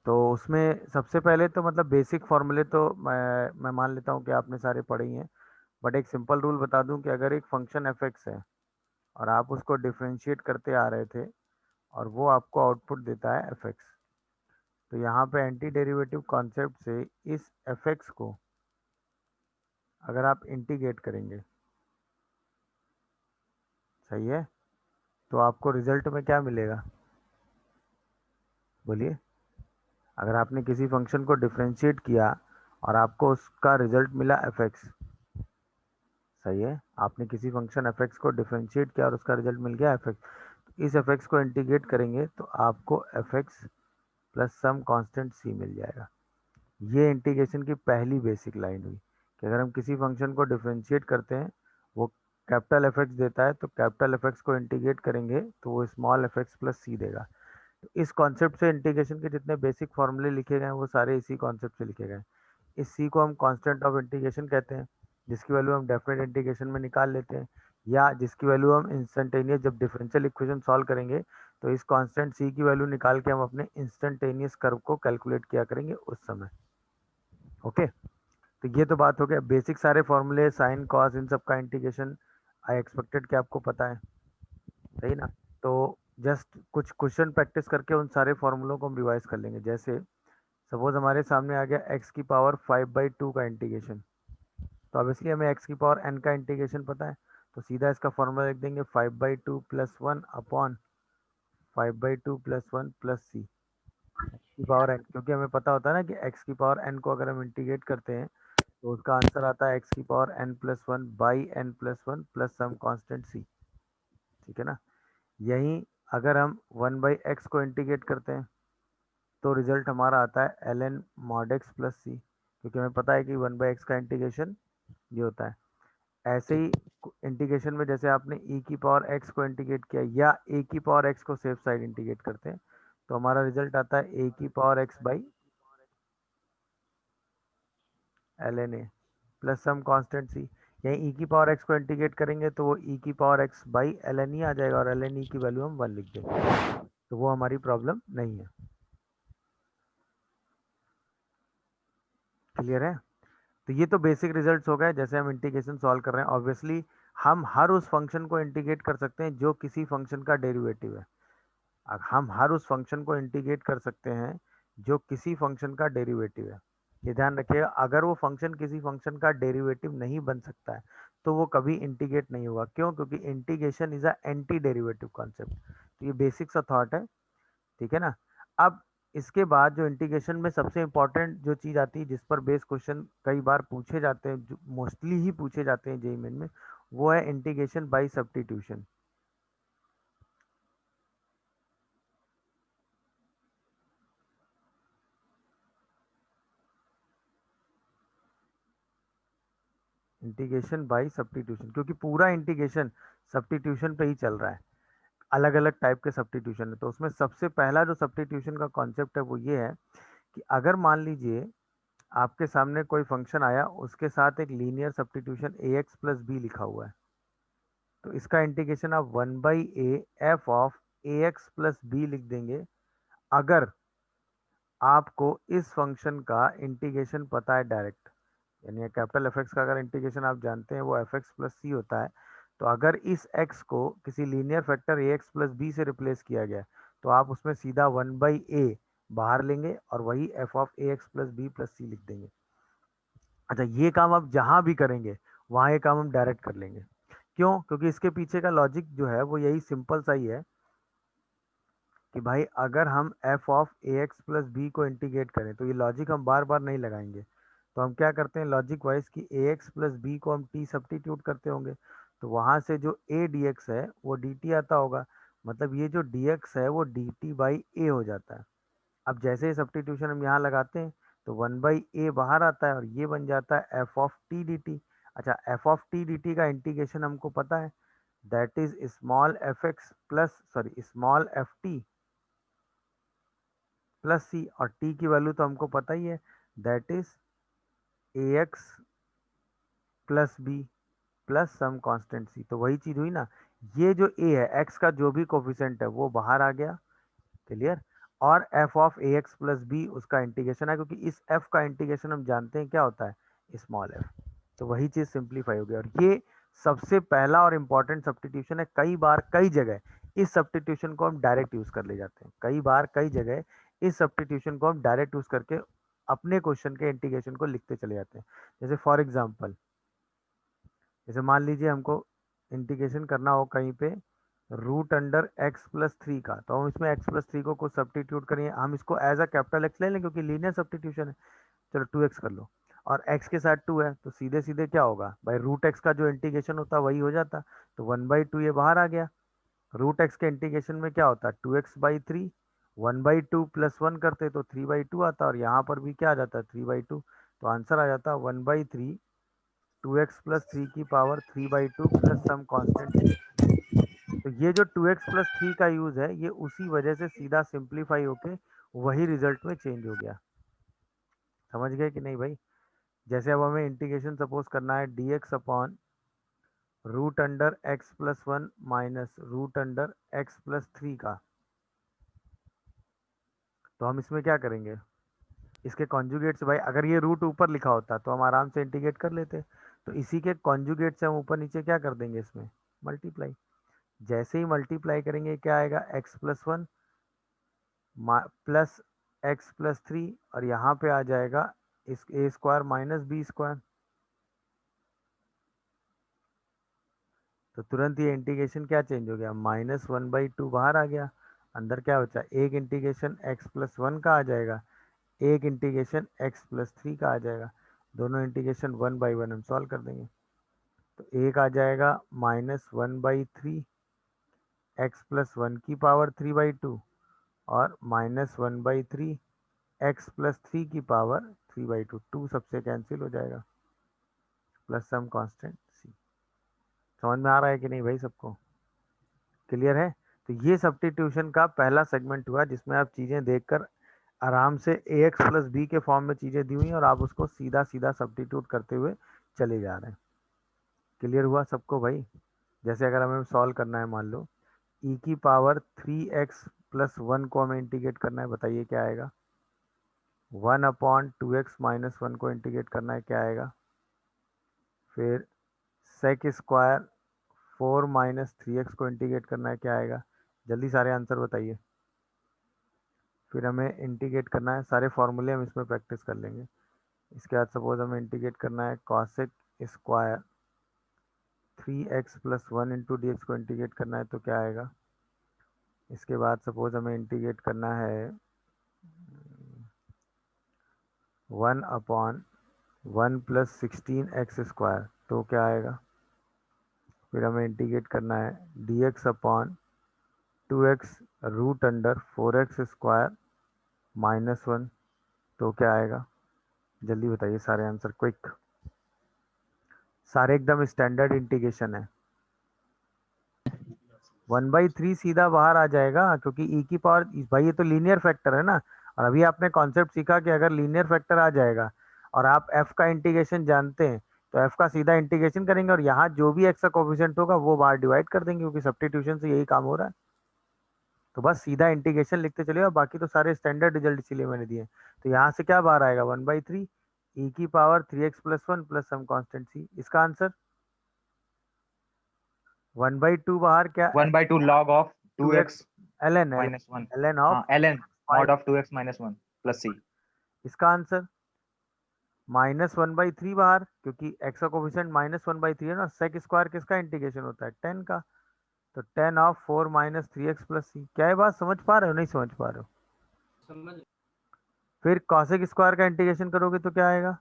तो उसमें सबसे पहले तो मतलब बेसिक फॉर्मूले तो मैं मान लेता हूँ कि आपने सारे पढ़े ही हैं। बट एक सिंपल रूल बता दूं कि अगर एक फंक्शन एफ एक्स है और आप उसको डिफरेंशिएट करते आ रहे थे और वो आपको आउटपुट देता है एफ एक्स, तो यहाँ पे एंटी डेरिवेटिव कॉन्सेप्ट से इस एफ एक्स को अगर आप इंटीग्रेट करेंगे, सही है, तो आपको रिजल्ट में क्या मिलेगा, बोलिए। अगर आपने किसी फंक्शन को डिफरेंशिएट किया और आपको उसका रिजल्ट मिला एफ एक्स, सही है, आपने किसी फंक्शन एफ एक्स को डिफरेंशिएट किया और उसका रिजल्ट मिल गया एफ एक्स, तो इस एफ एक्स को इंटीग्रेट करेंगे तो आपको F X plus some constant C मिल जाएगा। ये इंटीग्रेशन की पहली बेसिक लाइन हुई कि अगर हम किसी फंक्शन को डिफरेंशिएट करते हैं, वो कैपिटल एफ एक्स देता है, तो कैपिटल एफ एक्स को इंटीग्रेट करेंगे तो वो स्मॉल एफ एक्स प्लस सी देगा। तो इस कॉन्सेप्ट से इंटीग्रेशन के जितने बेसिक फॉर्मूले लिखे गए हैं वो सारे इसी कॉन्सेप्ट से लिखे गए हैं। इस सी को हम कांस्टेंट ऑफ इंटीग्रेशन कहते हैं, जिसकी वैल्यू हम डेफिनेट इंटीग्रेशन में निकाल लेते हैं, या जिसकी वैल्यू हम इंस्टेंटेनियस जब डिफरेंशियल इक्वेशन सॉल्व करेंगे तो इस कांस्टेंट सी की वैल्यू निकाल के हम अपने इंस्टेंटेनियस कर्व को कैलकुलेट किया करेंगे उस समय। ओके, तो ये तो बात हो गया बेसिक सारे फॉर्मूले साइन कॉस इन सब का इंटीग्रेशन। आई एक्सपेक्टेड कि आपको पता है, सही ना। तो जस्ट कुछ क्वेश्चन प्रैक्टिस करके उन सारे फॉर्मूलों को हम रिवाइज कर लेंगे। जैसे सपोज हमारे सामने आ गया एक्स की पावर 5/2 का इंटीग्रेशन, तो ऑब्वियसली हमें एक्स की पावर एन का इंटीग्रेशन पता है, तो सीधा इसका फॉर्मूला लिख देंगे 5/2 plus one upon 5/2 plus one plus C की पावर एन, क्योंकि हमें पता होता है ना कि एक्स की पावर एन को अगर हम इंटीग्रेट करते हैं तो उसका आंसर आता है एक्स की power N plus one by N plus one plus some constant C. ठीक है ना। यहीं अगर हम 1/x को इंटीग्रेट करते हैं तो रिजल्ट हमारा आता है L N mod X plus C, क्योंकि हमें पता है कि 1/x का इंटीग्रेशन ये होता है। ऐसे ही इंटीग्रेशन में जैसे आपने e की पावर x को इंटीग्रेट किया या a की पावर x को सेफ साइड इंटीग्रेट करते हैं तो हमारा रिजल्ट आता है a की power x by L N A plus some constant C. यहीं e की पावर x को इंटीग्रेट करेंगे तो वो e की power x by L N E आ जाएगा, और एल एन ई की वैल्यू हम 1 लिख देंगे, तो वो हमारी प्रॉब्लम नहीं है। क्लियर है। तो ये तो बेसिक रिजल्ट्स हो गए जैसे हम इंटीग्रेशन सॉल्व कर रहे हैं। ऑब्वियसली हम हर उस फंक्शन को इंटीग्रेट कर सकते हैं जो किसी फंक्शन का डेरिवेटिव है। हम हर उस फंक्शन को इंटीग्रेट कर सकते हैं जो किसी फंक्शन का डेरिवेटिव है। ये ध्यान रखिएगा, अगर वो फंक्शन किसी फंक्शन का डेरिवेटिव नहीं बन सकता है तो वो कभी इंटीग्रेट नहीं होगा। क्यों? क्योंकि integration is a anti derivative concept. तो ये बेसिक सा थॉट है, ठीक है ना। अब इसके बाद जो इंटीग्रेशन में सबसे इंपॉर्टेंट जो चीज़ आती है, जिस पर बेस क्वेश्चन कई बार पूछे जाते हैं, जो मोस्टली ही पूछे जाते हैं जेईई मेन में, वो है integration by substitution. Integration by substitution, क्योंकि पूरा इंटीग्रेशन सब्स्टिट्यूशन पे ही चल रहा है। अलग अलग टाइप के सब्स्टिट्यूशन है, तो उसमें सबसे पहला जो सब्स्टिट्यूशन का कॉन्सेप्ट है वो ये है कि अगर मान लीजिए आपके सामने कोई फंक्शन आया, उसके साथ एक linear substitution A X plus B लिखा हुआ है, तो इसका इंटीग्रेशन आप 1/a F of A X plus B लिख देंगे अगर आपको इस फंक्शन का इंटीग्रेशन पता है डायरेक्ट। यानी कैपिटल एफ एक्स का अगर इंटीग्रेशन आप जानते हैं वो एफ एक्स प्लस सी होता है, तो अगर इस एक्स को किसी लीनियर फैक्टर ए एक्स प्लस बी से रिप्लेस किया गया तो आप उसमें सीधा 1/a बाहर लेंगे और वही F of A X plus B plus C लिख देंगे। अच्छा, ये काम आप जहां भी करेंगे वहां ये काम हम डायरेक्ट कर लेंगे। क्यों? क्योंकि इसके पीछे का लॉजिक जो है वो यही सिंपल सा ही है कि भाई अगर हम F of A X plus B को इंटीग्रेट करें तो ये लॉजिक हम बार बार नहीं लगाएंगे। तो हम क्या करते हैं लॉजिक वाइज कि ए एक्स प्लस बी को हम टी सब्स्टिट्यूट करते होंगे, तो वहां से जो ए डी एक्स है वो डी टी आता होगा, मतलब ये जो डी एक्स है वो डी टी बाई ए हो जाता है। अब जैसे ही सब्स्टिट्यूशन हम यहाँ लगाते हैं तो 1/a बाहर आता है और ये बन जाता है F of T D T. अच्छा, F of T D T का इंटीग्रेशन हमको पता है, that is small F X plus sorry small F T plus C, और टी की वैल्यू तो हमको पता ही है, that is A X plus B plus some constant C. तो वही चीज हुई ना, ये जो ए है एक्स का जो भी कोफिशिएंट है वो बाहर आ गया। क्लियर। और F of A X plus B उसका इंटीग्रेशन है, क्योंकि इस एफ का इंटीग्रेशन हम जानते हैं क्या होता है, स्मॉल एफ। तो वही चीज सिंप्लीफाई हो गई, और ये सबसे पहला और इम्पॉर्टेंट सब्स्टिट्यूशन है। कई बार कई जगह इस सब्स्टिट्यूशन को हम डायरेक्ट यूज कर ले जाते हैं, कई बार कई जगह इस सब्स्टिट्यूशन को हम डायरेक्ट यूज करके अपने क्वेश्चन के इंटीग्रेशन को लिखते चले जाते हैं। जैसे फॉर एग्जाम्पल, जैसे मान लीजिए हमको इंटीग्रेशन करना हो कहीं पे root under X plus three का, तो हम इसमें एक्स प्लस थ्री को कुछ सब्स्टिट्यूट करेंगे, हम इसको एज अ कैपिटल एक्स ले लें क्योंकि लीनियर सब्स्टिट्यूशन है। चलो 2x कर लो, और x के साथ 2 है, तो सीधे सीधे क्या होगा भाई, रूट एक्स का जो इंटीग्रेशन होता वही हो जाता। तो 1/2 ये बाहर आ गया। रूट एक्स के इंटीग्रेशन में क्या होता, 2x/3, 1/2 प्लस 1 करते तो 3/2 आता, और यहाँ पर भी क्या आ जाता, 3/2। तो आंसर आ जाता 1/3, 2x प्लस 3 की power 3/2 plus some constant c। तो ये जो 2x+3 का यूज है, ये उसी वजह से सीधा सिंप्लीफाई होके वही रिजल्ट में चेंज हो गया। समझ गए कि नहीं भाई? जैसे अब हमें इंटीग्रेशन सपोज करना है dx upon root under X plus one minus root under X plus three का, तो हम इसमें क्या करेंगे, इसके कॉन्जुगेट से, भाई अगर ये रूट ऊपर लिखा होता तो हम आराम से इंटीग्रेट कर लेते, तो इसी के कॉन्जुगेट से हम ऊपर नीचे क्या कर देंगे, इसमें मल्टीप्लाई। जैसे ही मल्टीप्लाई करेंगे क्या आएगा, x plus one plus x plus three, और यहाँ पे आ जाएगा इस ए स्क्वायर माइनस बी स्क्वायर। तो तुरंत ये इंटीग्रेशन क्या चेंज हो गया, -1/2 बाहर आ गया, अंदर क्या बचा, एक इंटीग्रेशन एक्स प्लस वन का आ जाएगा, एक इंटीग्रेशन एक्स प्लस थ्री का आ जाएगा। दोनों इंटीग्रेशन 1/1 हम सॉल्व कर देंगे। तो एक आ जाएगा -1/3 एक्स प्लस वन की पावर 3/2, और -1/3 एक्स प्लस थ्री की पावर 3/2, 2 सबसे कैंसिल हो जाएगा, प्लस सम कांस्टेंट सी। समझ में आ रहा है कि नहीं भाई सबको? क्लियर है? तो ये सब्स्टिट्यूशन का पहला सेगमेंट हुआ जिसमें आप चीज़ें देखकर आराम से ax प्लस बी के फॉर्म में चीज़ें दी हुई और आप उसको सीधा सीधा सब्स्टिट्यूट करते हुए चले जा रहे हैं। क्लियर हुआ सबको भाई? जैसे अगर हमें सॉल्व करना है, मान लो e की पावर 3x प्लस वन को हमें इंटीग्रेट करना है, बताइए क्या आएगा। 1/2x-1 को इंटीग्रेट करना है, क्या आएगा। फिर सेक स्क्वायर 4 - 3x को इंटीग्रेट करना है, क्या आएगा। जल्दी सारे आंसर बताइए। फिर हमें इंटीग्रेट करना है, सारे फॉर्मूले हम इसमें प्रैक्टिस कर लेंगे। इसके बाद सपोज हमें इंटीग्रेट करना है cosec square 3x plus one into D x को इंटीग्रेट करना है, तो क्या आएगा। इसके बाद सपोज हमें इंटीग्रेट करना है 1/1 प्लस 16x स्क्वायर, तो क्या आएगा। फिर हमें इंटीग्रेट करना है dx upon 2x root under 4x square -1, तो क्या आएगा। जल्दी बताइए सारे आंसर, क्विक। सारे एकदम स्टैंडर्ड इंटीग्रेशन है। 1/3 सीधा बाहर आ जाएगा क्योंकि e की पावर, भाई ये तो लीनियर फैक्टर है ना। और अभी आपने कॉन्सेप्ट सीखा कि अगर लीनियर फैक्टर आ जाएगा और आप f का इंटीग्रेशन जानते हैं, तो f का सीधा इंटीग्रेशन करेंगे और यहाँ जो भी x का कोफिशिएंट होगा वो बाहर डिवाइड कर देंगे, क्योंकि सब्स्टिट्यूशन से यही काम हो रहा है। तो बस सीधा इंटीग्रेशन लिखते चलिए, और बाकी तो सारे स्टैंडर्ड रिजल्ट इसीलिए मैंने दिए। तो यहाँ से क्या बाहर आएगा, 1/3 e की power 3x plus one plus some constant c। इसका आंसर 1/2 बाहर क्या, 1/2 log of 2x 2x ln minus 1. ln of ln mod 5। of 2x minus 1 plus c. इसका आंसर -1/3 बाहर, क्योंकि x का कोफिशिएंट -1/3 है ना। सेक स्क्वायर किसका इंटीग्रेशन होता है, 10 का। तो 10 ऑफ 4 - 3x प्लस सी। क्या ये बात समझ पा रहे हो, नहीं समझ पा रहे हो? फिर कॉसेक स्क्वायर का इंटीग्रेशन करोगे तो क्या आएगा,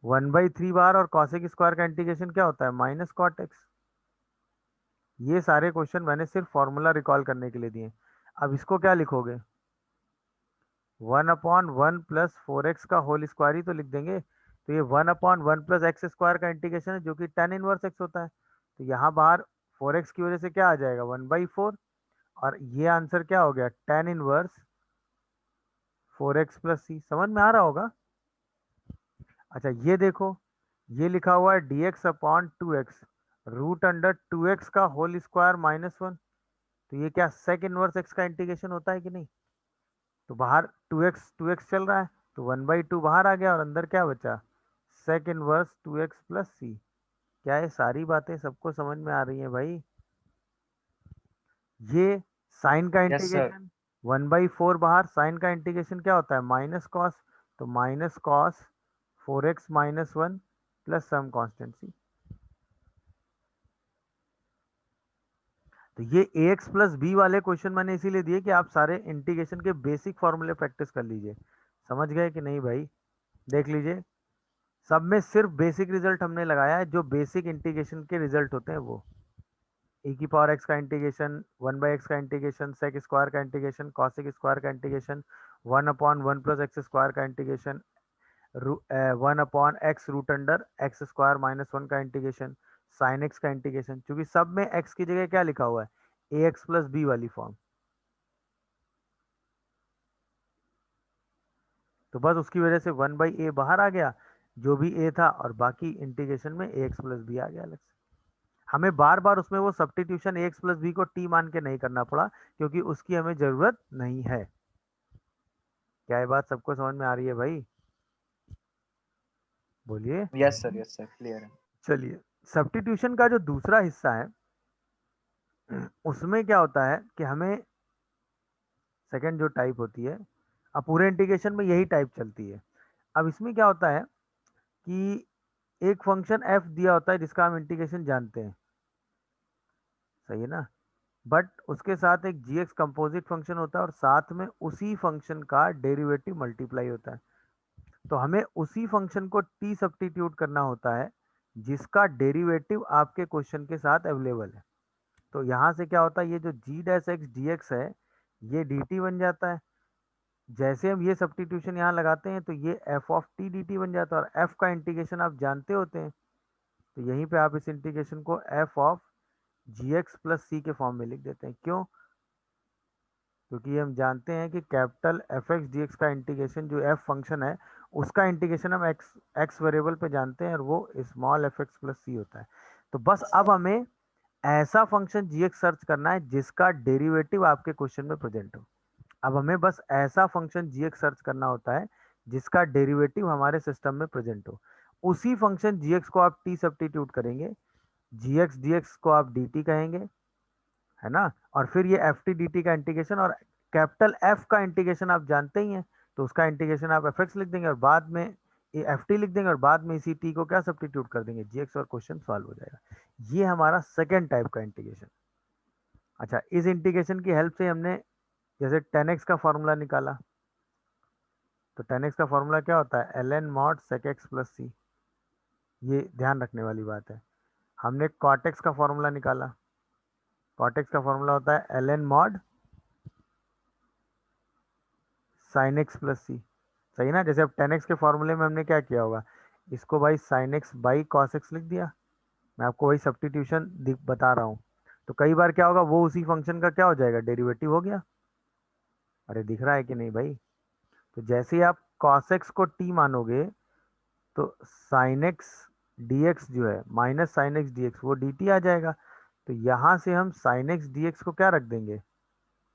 1/3 बार, और कॉसेक स्क्वायर का इंटीग्रेशन क्या होता है, माइनस कॉट एक्स। ये सारे क्वेश्चन मैंने सिर्फ फॉर्मूला रिकॉल करने के लिए दिए। अब इसको क्या लिखोगे, 1/1 प्लस 4x का होल स्क्वायर ही तो लिख देंगे। तो ये 1/1 प्लस एक्स स्क्वायर का इंटीग्रेशन है, जो कि tan इनवर्स x होता है। तो यहाँ बाहर 4x की वजह से क्या आ जाएगा, 1/4, और ये आंसर क्या हो गया, tan इनवर्स 4x प्लस सी। समझ में आ रहा होगा? अच्छा ये देखो, ये लिखा हुआ है dx upon 2x root under 2x का होल स्क्वायर -1। तो ये क्या सेक इनवर्स x का इंटीग्रेशन होता है कि नहीं। तो बाहर 2x चल रहा है, तो 1/2 बाहर आ गया और अंदर क्या बचा, sec inverse 2x plus c. क्या ये सारी बातें सबको समझ में आ रही हैं भाई? ये साइन का यस सर। इंटीग्रेशन 1/4 बाहर, साइन का इंटीग्रेशन क्या होता है, माइनस कॉस, तो minus cos 4x-1 plus some constant C. तो ये ax प्लस बी वाले क्वेश्चन मैंने इसीलिए दिए कि आप सारे इंटीग्रेशन के बेसिक फॉर्मूले प्रैक्टिस कर लीजिए। समझ गए कि नहीं भाई? देख लीजिए, सब में सिर्फ बेसिक रिजल्ट हमने लगाया है, जो बेसिक इंटीग्रेशन के रिजल्ट होते हैं वो। e की पावर x का इंटीग्रेशन, 1/x का इंटीग्रेशन, सेक स्क्वायर का इंटीग्रेशन, कॉसेक स्क्वायर का इंटीग्रेशन, 1/1 प्लस एक्स स्क्वायर का integration, 1/x root under x square minus 1 का इंटीग्रेशन, साइन एक्स का इंटीग्रेशन। क्योंकि सब में x की जगह क्या लिखा हुआ है, ax प्लस बी वाली फॉर्म। तो बस उसकी वजह से 1/a बाहर आ गया, जो भी a था, और बाकी इंटीग्रेशन में ax प्लस बी आ गया अलग से। हमें बार बार उसमें वो सब्स्टिट्यूशन ax प्लस बी को t मान के नहीं करना पड़ा, क्योंकि उसकी हमें जरूरत नहीं है। क्या ये बात सबको समझ में आ रही है भाई? बोलिए। यस सर क्लियर है। चलिए, सब्स्टिट्यूशन का जो दूसरा हिस्सा है, उसमें क्या होता है कि हमें सेकंड जो टाइप होती है, अब पूरे इंटीग्रेशन में यही टाइप चलती है। अब इसमें क्या होता है कि एक फंक्शन f दिया होता है जिसका हम इंटीग्रेशन जानते हैं, सही है ना, बट उसके साथ एक gx कंपोजिट फंक्शन होता है और साथ में उसी फंक्शन का डेरिवेटिव मल्टीप्लाई होता है। तो हमें उसी फंक्शन को t सब्स्टिट्यूट करना होता है जिसका डेरिवेटिव आपके क्वेश्चन के साथ अवेलेबल है। तो यहाँ से क्या होता है, ये जो g dash x D x है, ये dt बन जाता है। जैसे हम ये सब्स्टिट्यूशन यहाँ लगाते हैं तो ये f ऑफ t dt बन जाता है, और f का इंटीग्रेशन आप जानते होते हैं, तो यहीं पे आप इस इंटीग्रेशन को f of G X plus C के फॉर्म में लिख देते हैं। क्यों? क्योंकि हम जानते हैं कि capital F x D x का इंटीग्रेशन, जो एफ फंक्शन है उसका इंटीग्रेशन हम एक्स एक्स वेरिएबल पे जानते हैं, और वो स्मॉल एफ एक्स प्लस सी होता है। तो बस अब हमें ऐसा फंक्शन जी एक्स सर्च करना है जिसका डेरिवेटिव आपके क्वेश्चन में प्रेजेंट हो। अब हमें बस ऐसा फंक्शन जी एक्स सर्च करना होता है जिसका डेरिवेटिव हमारे सिस्टम में प्रेजेंट हो। उसी फंक्शन जी एक्स को आप टी सब्स्टिट्यूट करेंगे, जी एक्स डी एक्स को आप डी टी कहेंगे, है ना, और फिर ये एफ टी डी टी का इंटीग्रेशन, और कैपिटल एफ का इंटीग्रेशन आप जानते ही हैं, तो उसका इंटीग्रेशन आप एफ एक्स लिख देंगे और बाद में ये एफ टी लिख देंगे, और बाद में इसी टी को क्या सब्स्टिट्यूट कर देंगे, जी एक्स, और क्वेश्चन सॉल्व हो जाएगा। ये हमारा सेकेंड टाइप का इंटीग्रेशन। अच्छा, इस इंटीग्रेशन की हेल्प से हमने जैसे 10x का फॉर्मूला निकाला, तो 10x का फॉर्मूला क्या होता है, L N mod sec X plus C. ये ध्यान रखने वाली बात है। हमने कॉट एक्स का फॉर्मूला निकाला, कॉट एक्स का फॉर्मूला होता है L N mod sine x plus C. सही ना? जैसे अब 10x के फॉर्मूले में हमने क्या किया होगा, इसको भाई sine x by cos x लिख दिया। मैं आपको वही सब्स्टिट्यूशन बता रहा हूँ। तो कई बार क्या होगा, वो उसी फंक्शन का क्या हो जाएगा, डेरिवेटिव हो गया। अरे दिख रहा है कि नहीं भाई? तो जैसे ही आप कॉस एक्स को t मानोगे, तो साइन एक्स डी एक्स जो है minus sine x D x, वो डी टी आ जाएगा। तो यहाँ से हम साइन एक्स डी एक्स को क्या रख देंगे,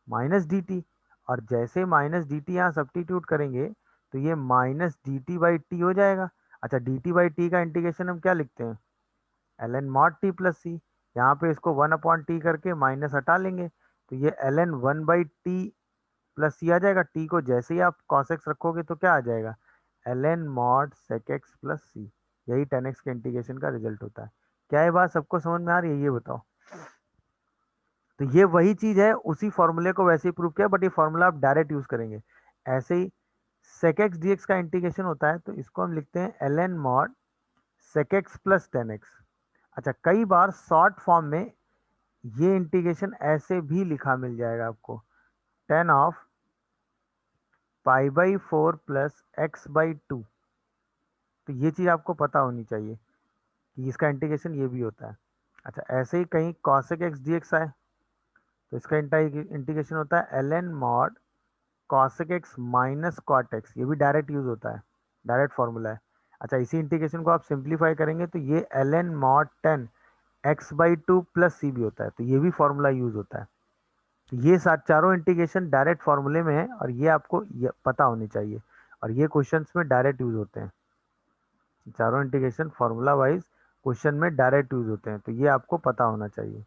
माइनस डी टी। और जैसे माइनस डी टी यहाँ सब्स्टिट्यूट करेंगे, तो ये minus D T by T हो जाएगा। अच्छा, डी टी बाई टी का इंटीग्रेशन हम क्या लिखते हैं, L N mod T plus C. यहाँ पे इसको 1/t करके माइनस हटा लेंगे, तो ये L N 1/t plus c आ जाएगा। टी को जैसे ही आप cos x रखोगे तो क्या आ जाएगा, L N mod sec X plus C. यही 10x के इंटीग्रेशन का रिजल्ट होता है। क्या ये बात सबको समझ में आ रही है, ये बताओ? तो ये वही चीज है, उसी फॉर्मूले को वैसे ही प्रूव किया, बट ये फॉर्मूला आप डायरेक्ट यूज करेंगे। ऐसे ही sec x dx का इंटीग्रेशन होता है, तो इसको हम लिखते हैं L N mod sec x plus 10x। अच्छा, कई बार शॉर्ट फॉर्म में ये इंटीग्रेशन ऐसे भी लिखा मिल जाएगा आपको, 10 of pi by 4 plus x by 2। तो ये चीज़ आपको पता होनी चाहिए कि इसका इंटीग्रेशन ये भी होता है। अच्छा, ऐसे ही कहीं cosec x dx आए, तो इसका इंटीग्रेशन होता है L N mod cosec x minus cot x. ये भी डायरेक्ट यूज होता है, डायरेक्ट फॉर्मूला है। अच्छा, इसी इंटीग्रेशन को आप सिंप्लीफाई करेंगे तो ये L N mod 10 X by 2 plus C भी होता है, तो ये भी फॉर्मूला यूज होता है। ये सात चारों इंटीग्रेशन डायरेक्ट फॉर्मूले में है और ये आपको पता होनी चाहिए, और ये क्वेश्चंस में डायरेक्ट यूज होते हैं। चारों इंटीग्रेशन फॉर्मूला वाइज क्वेश्चन में डायरेक्ट यूज होते हैं, तो ये आपको पता होना चाहिए।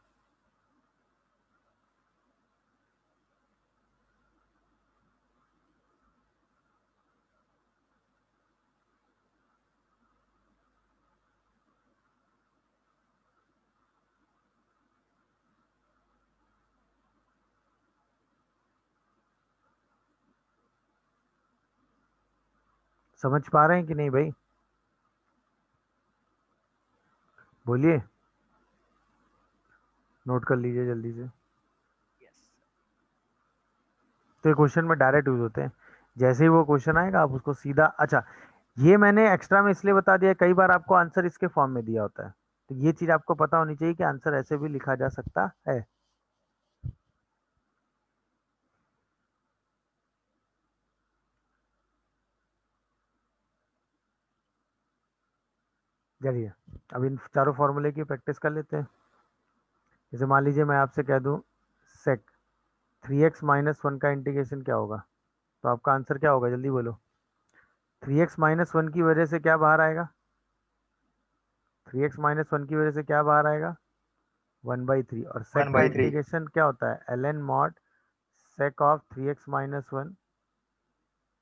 समझ पा रहे हैं कि नहीं भाई? बोलिए, नोट कर लीजिए जल्दी से। यस। तो ये क्वेश्चन में डायरेक्ट यूज होते हैं। जैसे ही वो क्वेश्चन आएगा आप उसको सीधा, अच्छा ये मैंने एक्स्ट्रा में इसलिए बता दिया, कई बार आपको आंसर इसके फॉर्म में दिया होता है, तो ये चीज आपको पता होनी चाहिए कि आंसर ऐसे भी लिखा जा सकता है। चलिए अब इन चारों फॉर्मूले की प्रैक्टिस कर लेते हैं। जैसे मान लीजिए मैं आपसे कह दूं सेक 3x-1 का इंटीग्रेशन क्या होगा, तो आपका आंसर क्या होगा, जल्दी बोलो। 3x-1 की वजह से क्या बाहर आएगा? 3x-1 की वजह से क्या बाहर आएगा? 1/3। और सेक वन का बाई थ्री इंटीग्रेशन क्या होता है? ln mod sec of 3x-1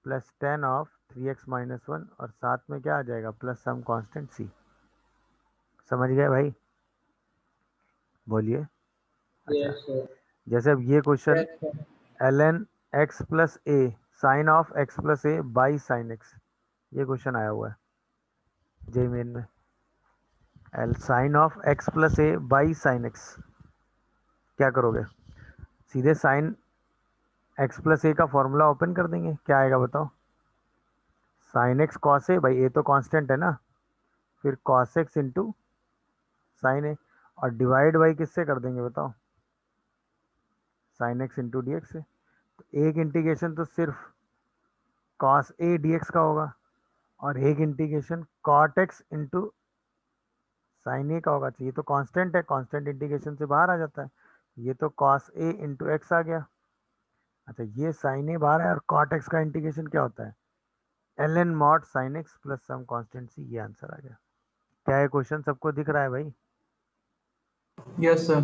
plus 10 of 3x-1, और साथ में क्या आ जाएगा? Plus some constant c। समझ गए भाई? बोलिए। अच्छा, Yes, sir. जैसे अब ये question Yes, sir. ln x plus a sine of x plus a by sine x, ये क्वेश्चन आया हुआ है जे मेन में। L sine of x plus a by sine x, क्या करोगे? सीधे साइन x प्लस ए का फॉर्मूला ओपन कर देंगे, क्या आएगा बताओ? साइन एक्स कॉस ए, भाई ए तो कांस्टेंट है ना, फिर कॉस एक्स इंटू साइन ए, और डिवाइड बाई किससे कर देंगे बताओ? Sign x into D x से। तो एक इंटीग्रेशन तो सिर्फ कॉस ए डी एक्स का होगा, और एक integration cot X into sine A का होगा। चाहिए तो कांस्टेंट है, कांस्टेंट इंटीग्रेशन से बाहर आ जाता है। ये तो कॉस ए इंटू एक्स आ गया। अच्छा ये साइन ए बाहर है, और कॉट एक्स का इंटीग्रेशन क्या होता है? L N mod sine x plus some constant C, ये आंसर आ गया। क्या ये क्वेश्चन सबको दिख रहा है भाई? Yes, sir.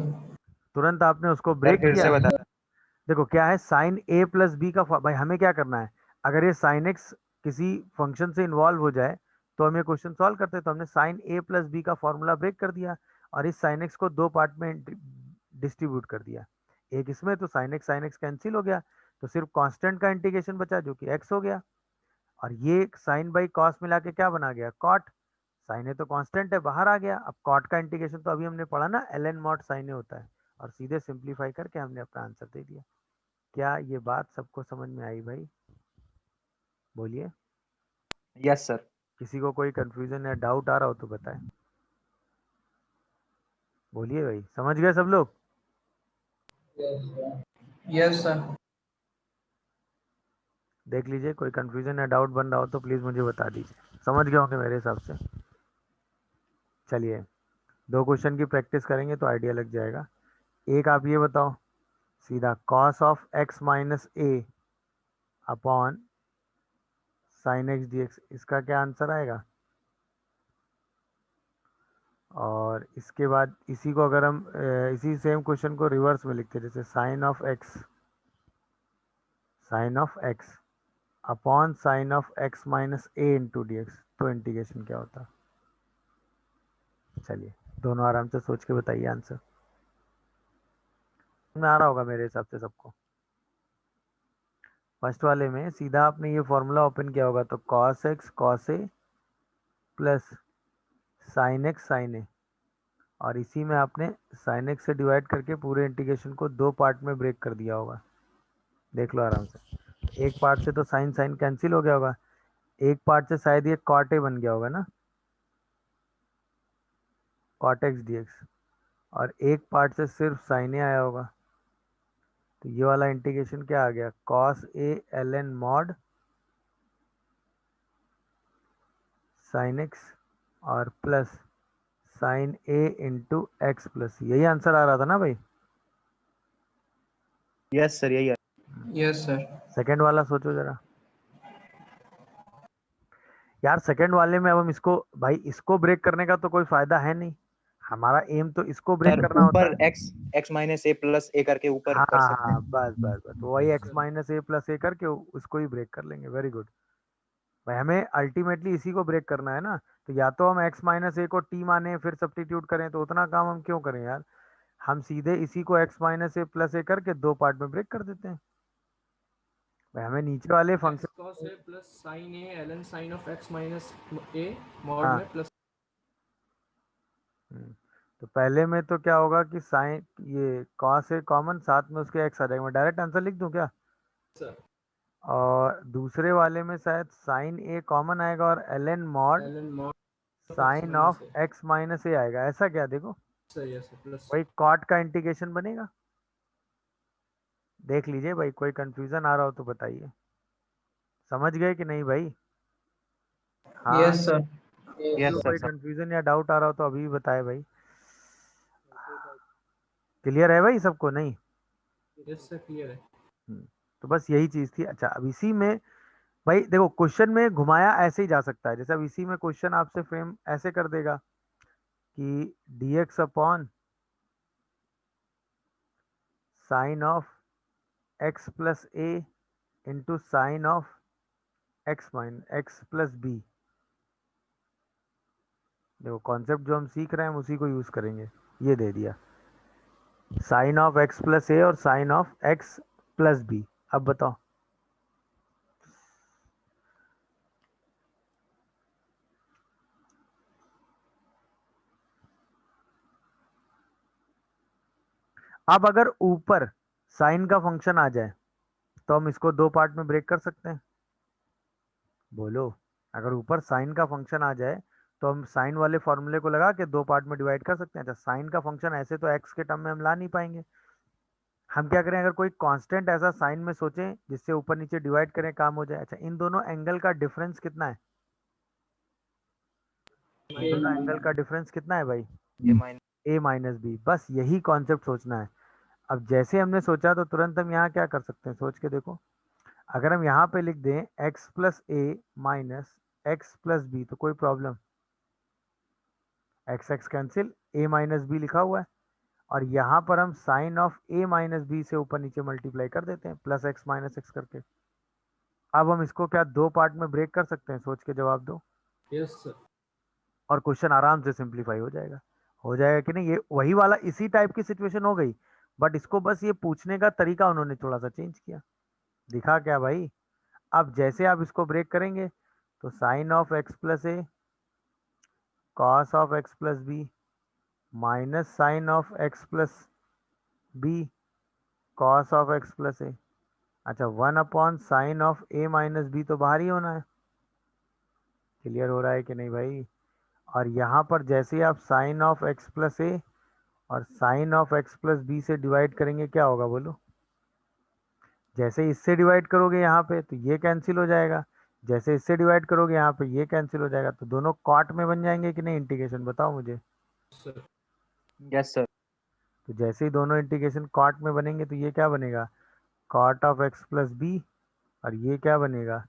तुरंत आपने उसको सर ब्रेक फिर किया। से बता। देखो क्या है, साइन ए प्लस बी का भाई हमें क्या करना है, अगर ये साइन एक्स किसी फंक्शन से इन्वॉल्व हो जाए तो हम ये क्वेश्चन सॉल्व करते हैं। तो हमने साइन ए प्लस बी का फॉर्मूला ब्रेक कर दिया, और इस साइन एक्स को दो पार्ट में डिस्ट्रीब्यूट कर दिया। एक इसमें, तो साइन एक्स कैंसिल हो गया, तो सिर्फ कांस्टेंट का इंटीग्रेशन बचा जो कि एक्स हो गया। और ये साइन बाई कॉस मिला के क्या बना गया? कॉट। साइन ए तो कांस्टेंट है, बाहर आ गया। अब कॉट का इंटीग्रेशन तो अभी हमने पढ़ा ना, एल एन मॉड साइन ए होता है, और सीधे सिंप्लीफाई करके हमने अपना आंसर दे दिया। क्या ये बात सबको समझ में आई भाई? बोलिए। Yes sir. किसी को कोई कंफ्यूजन या डाउट आ रहा हो तो बताएं। बोलिए भाई, समझ गए सब लोग? Yes, sir. Yes, sir. देख लीजिए, कोई कंफ्यूजन या डाउट बन रहा हो तो प्लीज़ मुझे बता दीजिए। समझ गए होंगे मेरे हिसाब से। चलिए दो क्वेश्चन की प्रैक्टिस करेंगे तो आइडिया लग जाएगा। एक आप ये बताओ, सीधा cos of x minus A upon sine x D x, इसका क्या आंसर आएगा? और इसके बाद इसी को अगर हम इसी सेम क्वेश्चन को रिवर्स में लिखते, जैसे sine of x upon sine of x minus a into D X, तो इंटीग्रेशन क्या होता? चलिए दोनों आराम से सोच के बताइए आंसर। में आ रहा होगा मेरे हिसाब से सबको। फर्स्ट वाले में सीधा आपने ये फॉर्मूला ओपन किया होगा, तो cos x cos a plus sine x sign ए, और इसी में आपने साइन एक्स से डिवाइड करके पूरे इंटीग्रेशन को दो पार्ट में ब्रेक कर दिया होगा। देख लो आराम से, एक पार्ट से तो साइन साइन कैंसिल हो गया होगा, एक पार्ट से शायद ये कॉट ए बन गया होगा ना, कॉट एक्स डी एक्स, और एक पार्ट से सिर्फ साइन ए आया होगा। तो ये वाला इंटीग्रेशन क्या आ गया? Cos a L N mod sine x और plus sine a into x plus, यही आंसर आ रहा था ना भाई? यस सर, यही है। Yes, sir. सेकंड वाला सोचो जरा यार। सेकंड वाले में अब हम इसको, भाई इसको ब्रेक करने का तो कोई फायदा है नहीं, हमारा एम तो इसको ब्रेक सर करना होता ऊपर है। x minus A plus a करके ऊपर हाँ कर सकते हाँ, हैं। बस बस बस वही x minus A plus a करके उसको ही ब्रेक कर लेंगे। वेरी गुड भाई, हमें अल्टीमेटली इसी को ब्रेक करना है ना। तो या तो हम एक्स माइनस ए को टी माने फिर सब्स्टिट्यूट करें, तो उतना काम हम क्यों करें यार। हम सीधे इसी को x minus A plus a करके दो पार्ट में ब्रेक कर देते हैं। भाई हमें नीचे वाले x function, cos a plus sine a L N sine of x minus a mod हाँ में प्लस। तो पहले में तो क्या होगा कि साइन, ये कॉस ए कॉमन, साथ में उसके एक्स आ जाएगा। मैं डायरेक्ट आंसर लिख दूं क्या। सर और दूसरे वाले में शायद साइन ए कॉमन आएगा और L N mod L N mod of X sine minus of A. X minus A आएगा। ऐसा क्या, देखो सही है सर, प्लस। वही कॉट का इंटीग्रेशन बनेगा। देख लीजिए भाई, कोई कंफ्यूजन आ रहा हो तो बताइए। समझ गए कि नहीं भाई। हाँ, Yes, sir. किसी को यस कोई सर। कंफ्यूजन या डाउट आ रहा हो तो अभी भी बताए भाई। क्लियर है भाई सबको, नहीं। यस सर, क्लियर है। तो बस यही चीज थी। अच्छा, अब इसी में भाई देखो, क्वेश्चन में घुमाया ऐसे ही जा सकता है। जैसे अब इसी में क्वेश्चन आपसे फ्रेम ऐसे कर देगा कि dx upon sine of x plus a into sine of x plus b. देखो कॉन्सेप्ट जो हम सीख रहे हैं हम उसी को यूज करेंगे। ये दे दिया sine of x plus a और sine of x plus b. अब बताओ, अब अगर ऊपर साइन का फंक्शन आ जाए तो हम इसको दो पार्ट में ब्रेक कर सकते हैं। बोलो, अगर ऊपर साइन का फंक्शन आ जाए तो हम साइन वाले फॉर्मूले को लगा के दो पार्ट में डिवाइड कर सकते हैं। अच्छा, साइन का फंक्शन ऐसे तो एक्स के टर्म में हम ला नहीं पाएंगे। हम क्या करें, अगर कोई कांस्टेंट ऐसा साइन में सोचें जिससे ऊपर नीचे डिवाइड करें, काम हो जाए। अच्छा, इन दोनों एंगल का डिफरेंस कितना है, इन दोनों एंगल का डिफरेंस कितना है भाई, ए माइनस। ए माइनस बी। बस यही कॉन्सेप्ट सोचना है। अब जैसे हमने सोचा तो तुरंत हम यहाँ क्या कर सकते हैं, सोच के देखो। अगर हम यहाँ पे लिख दें x plus a minus x plus b तो कोई problem, x x cancel, a minus b लिखा हुआ है। और यहाँ पर हम sine of A minus b से ऊपर नीचे मल्टीप्लाई कर देते हैं प्लस एक्स माइनस एक्स करके। अब हम इसको क्या दो पार्ट में ब्रेक कर सकते हैं, सोच के जवाब दो। Yes sir. और क्वेश्चन आराम से सिंप्लीफाई हो जाएगा कि नहीं। ये वही वाला इसी टाइप की सिचुएशन हो गई, बट इसको बस ये पूछने का तरीका उन्होंने थोड़ा सा चेंज किया। दिखा क्या भाई। अब जैसे आप इसको ब्रेक करेंगे तो sine of x plus A cos of x plus B minus sine of x plus B cos of x plus A. अच्छा, one upon sine of A minus B तो बाहर ही होना है। क्लियर हो रहा है कि नहीं भाई। और यहाँ पर जैसे ही आप sine of x plus a और sine of x plus b से डिवाइड करेंगे क्या होगा बोलो। जैसे इससे डिवाइड करोगे यहाँ पे तो ये कैंसिल हो जाएगा, जैसे इससे डिवाइड करोगे यहाँ पे ये कैंसिल हो जाएगा। तो दोनों कॉट में बन जाएंगे कि नहीं, इंटीग्रेशन बताओ मुझे। Sir yes sir. तो जैसे ही दोनों इंटीग्रेशन कॉट में बनेंगे तो ये क्या बनेगा, cot of x plus b, और ये क्या बनेगा,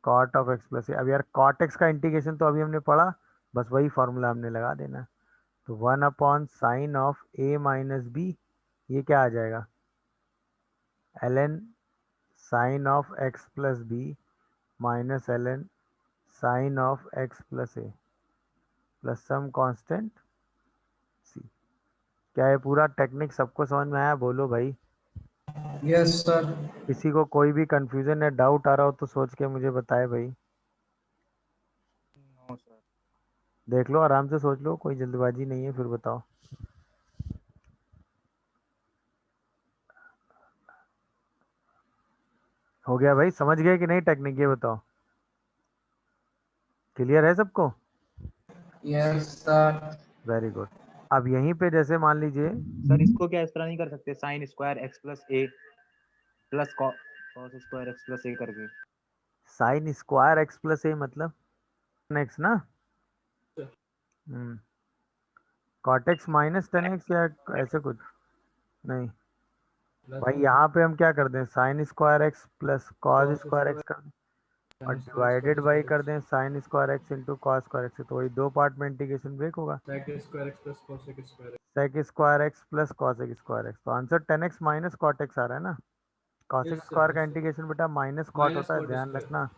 cot of x plus a. अब यार कॉट एक्स का इंटीग्रेशन तो अभी हमने पढ़ा, बस वही फॉर्मूला हमने लगा देना। तो one upon sine of A minus b, ये क्या आ जाएगा, ln sine of x plus B minus ln sine of x plus a plus some constant c. क्या ये पूरा टेक्निक सबको समझ में आया, बोलो भाई। Yes, sir. किसी को कोई भी कंफ्यूजन या डाउट आ रहा हो तो सोच के मुझे बताए भाई। No sir. देख लो, आराम से सोच लो, कोई जल्दबाजी नहीं है, फिर बताओ। हो गया भाई, समझ गए कि नहीं टेक्निक, ये बताओ। क्लियर है सबको। Yes, sir. Very good. अब यहीं पे जैसे मान लीजिए, सर इसको क्या इस तरह नहीं कर सकते, sine square x plus a plus cos square x plus a करके। Sine square x plus a मतलब एक्स ना, sir cot x minus tan x या ऐसे कुछ नहीं। भाई यहाँ पे हम क्या कर दें, sine square x plus cos cos square x square कर दें और times cos divided by square कर x दें sine square x into cos square x, तो वही दो पार्ट में इंटीग्रेशन ब्रेक होगा। sec square x plus cosec square x. Sec square x plus cosec square x, तो answer 10x minus cot x आ रहा है ना। कॉसेक Yes sir, स्क्वायर का yes sir. इंटीग्रेशन बेटा माइनस कॉट Minus होता है, cot ध्यान square. रखना।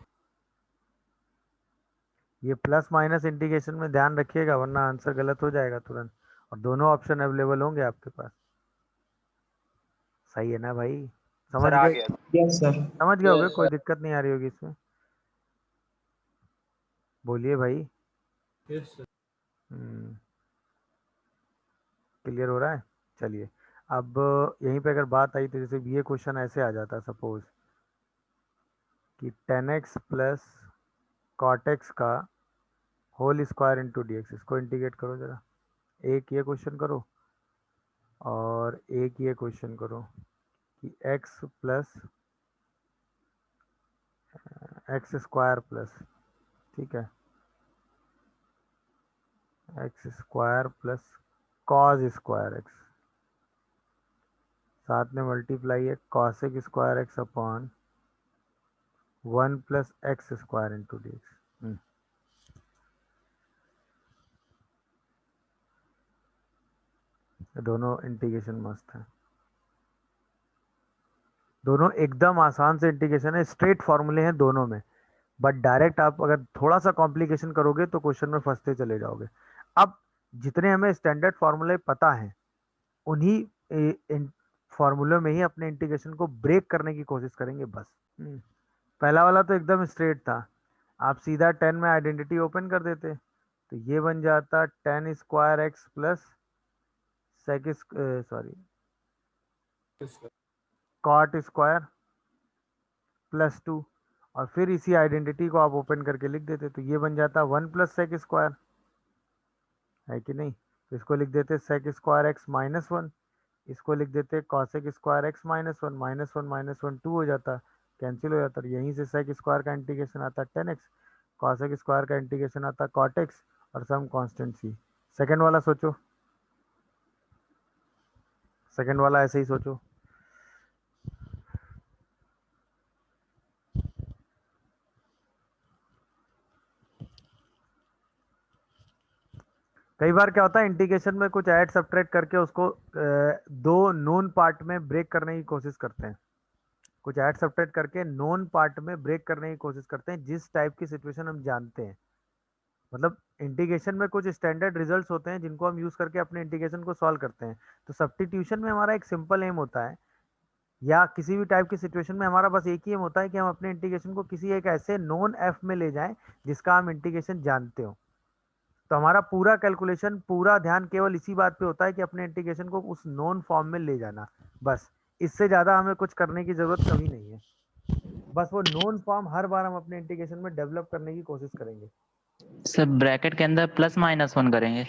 ये प्लस माइनस इंटीग्रेशन में ध्यान रखिएगा, वरना आंसर गलत हो जाएगा तुरंत, और दोनों ऑप्शन अवेलेबल होंगे आपके पास। सही है ना भाई, समझ सर आ गए? गया। Yes, sir. समझ गए होगे, Yes, कोई sir. दिक्कत नहीं आ रही होगी इसमें, बोलिए भाई। Yes sir. क्लियर हो रहा है? चलिए, अब यहीं पे अगर बात आई तो जैसे ये क्वेश्चन ऐसे आ जाता है सपोज कि 10x प्लस कॉट एक्स का whole square into D X, इसको इंटीग्रेट करो जरा। एक ये क्वेश्चन करो और एक ये क्वेश्चन करो कि x plus x square plus, ठीक है, x square plus cos square x, साथ में मल्टीप्लाई है cosec square x upon 1 plus x square into D x. दोनों इंटीग्रेशन मस्त है, दोनों एकदम आसान से इंटीग्रेशन है, स्ट्रेट फॉर्मूले हैं दोनों में। बट डायरेक्ट आप अगर थोड़ा सा कॉम्प्लिकेशन करोगे तो क्वेश्चन में फंसते चले जाओगे। अब जितने हमें स्टैंडर्ड फॉर्मूले पता हैं, उन्हीं फॉर्मूले में ही अपने इंटीग्रेशन को ब्रेक करने की कोशिश करेंगे बस। पहला वाला तो एकदम स्ट्रेट था, आप सीधा 10 में आइडेंटिटी ओपन कर देते तो ये बन जाता 10 square x plus sec sorry Yes sir. Cot square plus 2, और फिर इसी आइडेंटिटी को आप ओपन करके लिख देते तो ये बन जाता 1 प्लस सेक स्क्वायर, है कि नहीं? तो इसको लिख देते सेक स्क्वायर एक्स माइनस 1, इसको लिख देते cosec square x minus one two हो जाता, कैंसिल हो जाता, और यहीं से सेक स्क्वायर का इंटीग्रेशन आता 10x, कॉसेक स्क्वायर का इंटीग्रेशन आता कॉट एक्स, और सम कांस्टेंट सी। सेकंड वाला सोचो, सेकंड वाला ऐसे ही सोचो। कई बार क्या होता है इंटीग्रेशन में कुछ ऐड सब्ट्रैक्ट करके उसको दो नोन पार्ट में ब्रेक करने की कोशिश करते हैं, कुछ ऐड सब्ट्रैक्ट करके नोन पार्ट में ब्रेक करने की कोशिश करते हैं जिस टाइप की सिचुएशन हम जानते हैं। मतलब इंटीग्रेशन में कुछ स्टैंडर्ड रिजल्ट्स होते हैं जिनको हम यूज करके अपने इंटीग्रेशन को सॉल्व करते हैं। तो सब्स्टिट्यूशन में हमारा एक सिंपल एम होता है, या किसी भी टाइप की सिचुएशन में हमारा बस एक ही एम होता है कि हम अपने इंटीग्रेशन को किसी एक ऐसे नोन एफ में ले जाएं जिसका हम इंटीग्रेशन जानते हो। तो हमारा पूरा कैलकुलेशन, पूरा ध्यान केवल इसी बात पे होता है कि अपने इंटीग्रेशन को उस नोन फॉर्म में ले जाना, बस। इससे ज़्यादा हमें कुछ करने की ज़रूरत कभी नहीं है, बस वो नोन फॉर्म हर बार हम अपने इंटीग्रेशन में डेवलप करने की कोशिश करेंगे। सर ब्रैकेट के अंदर प्लस माइनस वन करेंगे।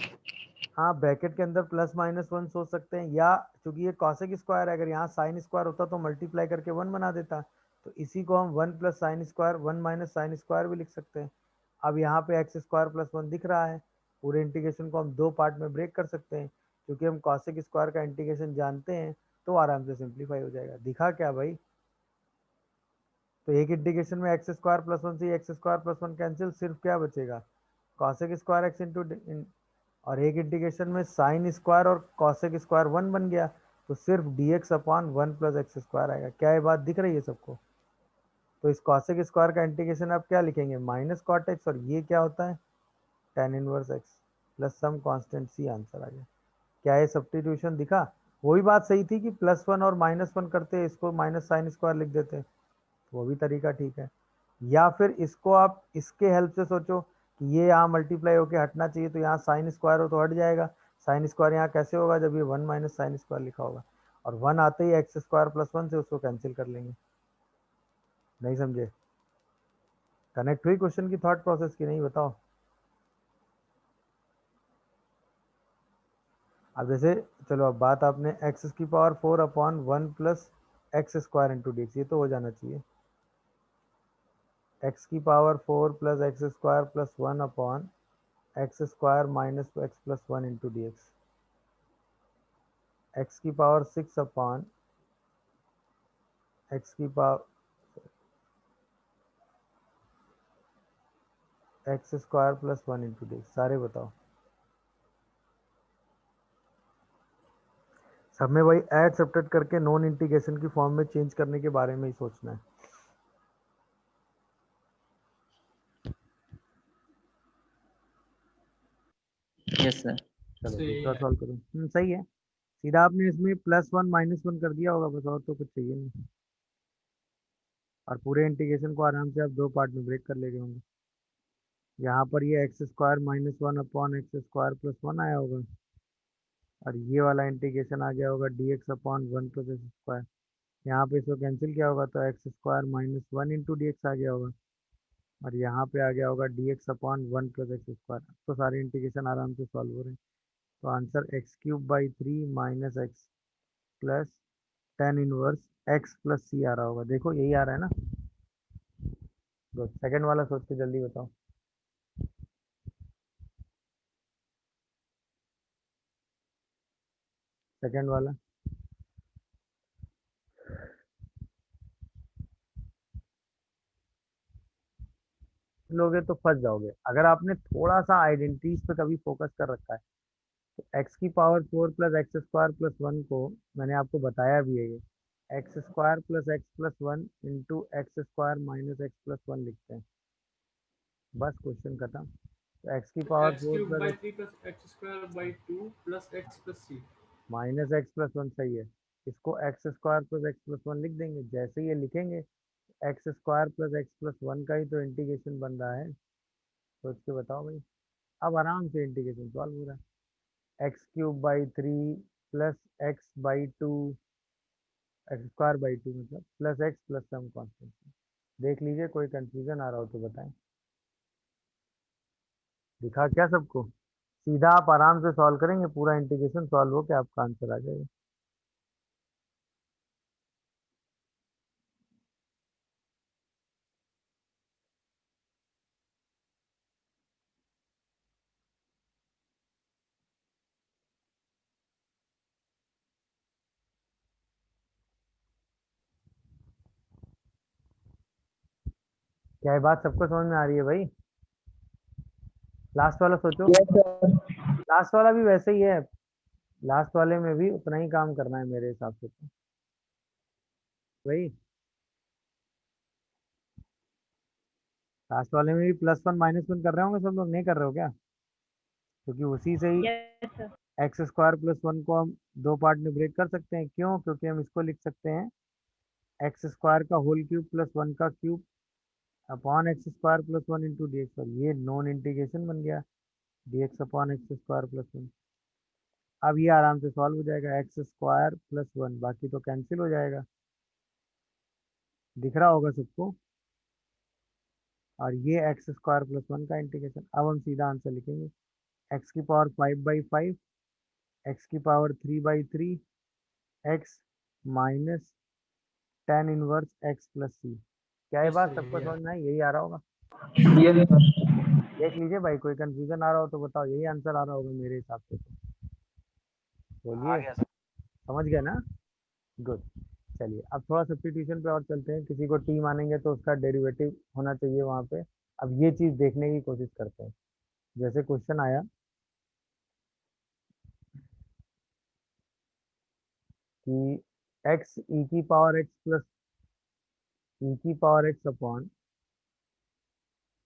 हाँ, ब्रैकेट के अंदर प्लस माइनस वन सोच सकते हैं, या चूंकि ये कॉसेक स्क्वायर है, अगर यहाँ साइन स्क्वायर होता तो मल्टीप्लाई करके 1 बना देता, तो इसी को हम 1 plus sine square 1 minus sine square भी लिख सकते हैं। अब यहाँ पे एक्स स्क्वायर प्लस 1 दिख रहा है, पूरे इंटीग्रेशन को हम दो पार्ट में ब्रेक कर सकते हैं, क्योंकि हम कॉसेक स्क्वायर का इंटीग्रेशन जानते हैं, तो आराम से सिंप्लीफाई हो जाएगा। दिखा क्या भाई? तो एक इंटीग्रेशन में एक्स स्क्वायर प्लस 1 से एक्स स्क्वायर प्लस 1 कैंसिल, सिर्फ क्या बचेगा, कॉसेक स्क्वायर एक्स इंटू, और एक इंटीग्रेशन में साइन स्क्वायर और कॉसेक स्क्वायर 1 बन गया, तो सिर्फ D x upon 1 plus x square आएगा। क्या ये बात दिख रही है सबको? तो इस कॉसेक स्क्वायर का इंटीग्रेशन आप क्या लिखेंगे, माइनस कॉट एक्स, और ये क्या होता है, tan inverse x plus some constant c, answer आ गया। क्या ये सब्स्टिट्यूशन दिखा? वही बात सही थी कि प्लस 1 और माइनस 1 करते, इसको माइनस साइन स्क्वायर लिख देते, वो भी तरीका ठीक है। या फिर इसको आप इसके हेल्प से सोचो कि ये यहाँ मल्टीप्लाई होकर हटना चाहिए, तो यहाँ साइन स्क्वायर हो तो हट जाएगा। साइन स्क्वायर यहाँ कैसे होगा, जब ये 1 माइनस साइन स्क्वायर लिखा होगा, और 1 आते ही एक्स स्क्वायर प्लस 1 से उसको कैंसिल कर लेंगे। नहीं समझे? कनेक्ट हुई क्वेश्चन की थॉट प्रोसेस की नहीं, बताओ। अब जैसे चलो, अब बात आपने एक्स की power 4 upon 1 plus x square into D x, ये तो हो जाना चाहिए। एक्स की power 4 plus x square plus 1 upon x square minus x plus 1 into D x, x की पावर 6 अपॉन एक्स की power x square plus 1 into D, सारे बताओ। सब में वही ऐड सब्ट्रैक्ट करके नॉन इंटीग्रेशन की फॉर्म में चेंज करने के बारे में ही सोचना है। Yes sir. चलो सही दूसरा है। सॉल्व करो। सही है। सीधा आपने इसमें +1 -1 कर दिया होगा बस, और तो कुछ चाहिए नहीं। और पूरे इंटीग्रेशन को आराम से आप दो पार्ट में ब्रेक कर ले गए होंगे। यहाँ पर ये x square -1 upon x square plus 1 आया होगा, और ये वाला इंटीग्रेशन आ गया होगा d x upon 1 plus x square. यहाँ पे इसको कैंसिल किया होगा तो x square -1 into D x आ गया होगा, और यहाँ पे आ गया होगा d x upon 1 plus x square. तो सारे इंटीग्रेशन आराम से सॉल्व हो रहे हैं। तो answer x³/3 minus x plus tan inverse x plus c आ रहा होगा। देखो यही आ रहा है ना। गुड। सेकंड वाला सोच के जल्दी बताओ। सेकंड वाला लोगे तो फंस जाओगे। अगर आपने थोड़ा सा आइडेंटिटीज पे कभी फोकस कर रखा है तो x⁴ plus x square plus 1 को मैंने आपको बताया भी है, ये x square plus x plus 1 into x square minus x plus 1 लिखते हैं। बस क्वेश्चन खत्म। तो x⁴ plus x³/3 plus x²/2 plus x plus c। Minus x plus 1 सही है। इसको x square plus x plus 1 लिख देंगे। जैसे ही ये लिखेंगे x square plus x plus 1 का ही तो इंटीग्रेशन बन रहा है। सोच के बताओ भाई। अब आराम से इंटीग्रेशन सॉल्व हो रहा है। x³/3 प्लस x/2 x²/2 मतलब plus x plus some constant. देख लीजिए, कोई कंफ्यूजन आ रहा हो तो बताएं। दिखा क्या सबको? सीधा आप आराम से सॉल्व करेंगे, पूरा इंटीग्रेशन सॉल्व हो के आपका आंसर आ जाएगा। क्या ये बात सबको समझ में आ रही है भाई? लास्ट वाला सोचो। Yes, sir. लास्ट वाला भी वैसे ही है। लास्ट वाले में भी उतना ही काम करना है मेरे हिसाब से तो भाई। लास्ट वाले में भी +1 -1 कर रहे होंगे सब लोग, नहीं कर रहे हो क्या? क्योंकि उसी से ही x² प्लस 1 को हम दो पार्ट में ब्रेक कर सकते हैं। क्यों? क्योंकि हम इसको लिख सकते हैं x² का होल क्यूब प्लस 1 का cube upon x² plus 1 into D x, और ये नॉन इंटीग्रेशन बन गया D x upon x² plus 1। अब ये आराम से सॉल्व हो जाएगा, x² प्लस 1 बाकी तो कैंसिल हो जाएगा। दिख रहा होगा सबको। और ये x² प्लस 1 का इंटीग्रेशन। अब हम सीधा आंसर लिखेंगे x⁵ x⁵3/3 x minus tan inverse x plus c. क्या ये बात सबको समझ में आई? यही आ रहा होगा। Yes, sir. देख लीजिए भाई, कोई कंफ्यूजन आ रहा हो तो बताओ। यही आंसर आ रहा होगा मेरे हिसाब से तो। बोलिए, समझ गए ना? गुड। चलिए अब थोड़ा सब्स्टिट्यूशन पे और चलते हैं। किसी को टी मानेंगे तो उसका डेरिवेटिव होना चाहिए वहाँ पे। अब ये चीज़ देखने की कोशिश करते हैं। जैसे क्वेश्चन आया कि x e⁻x plus e⁻x upon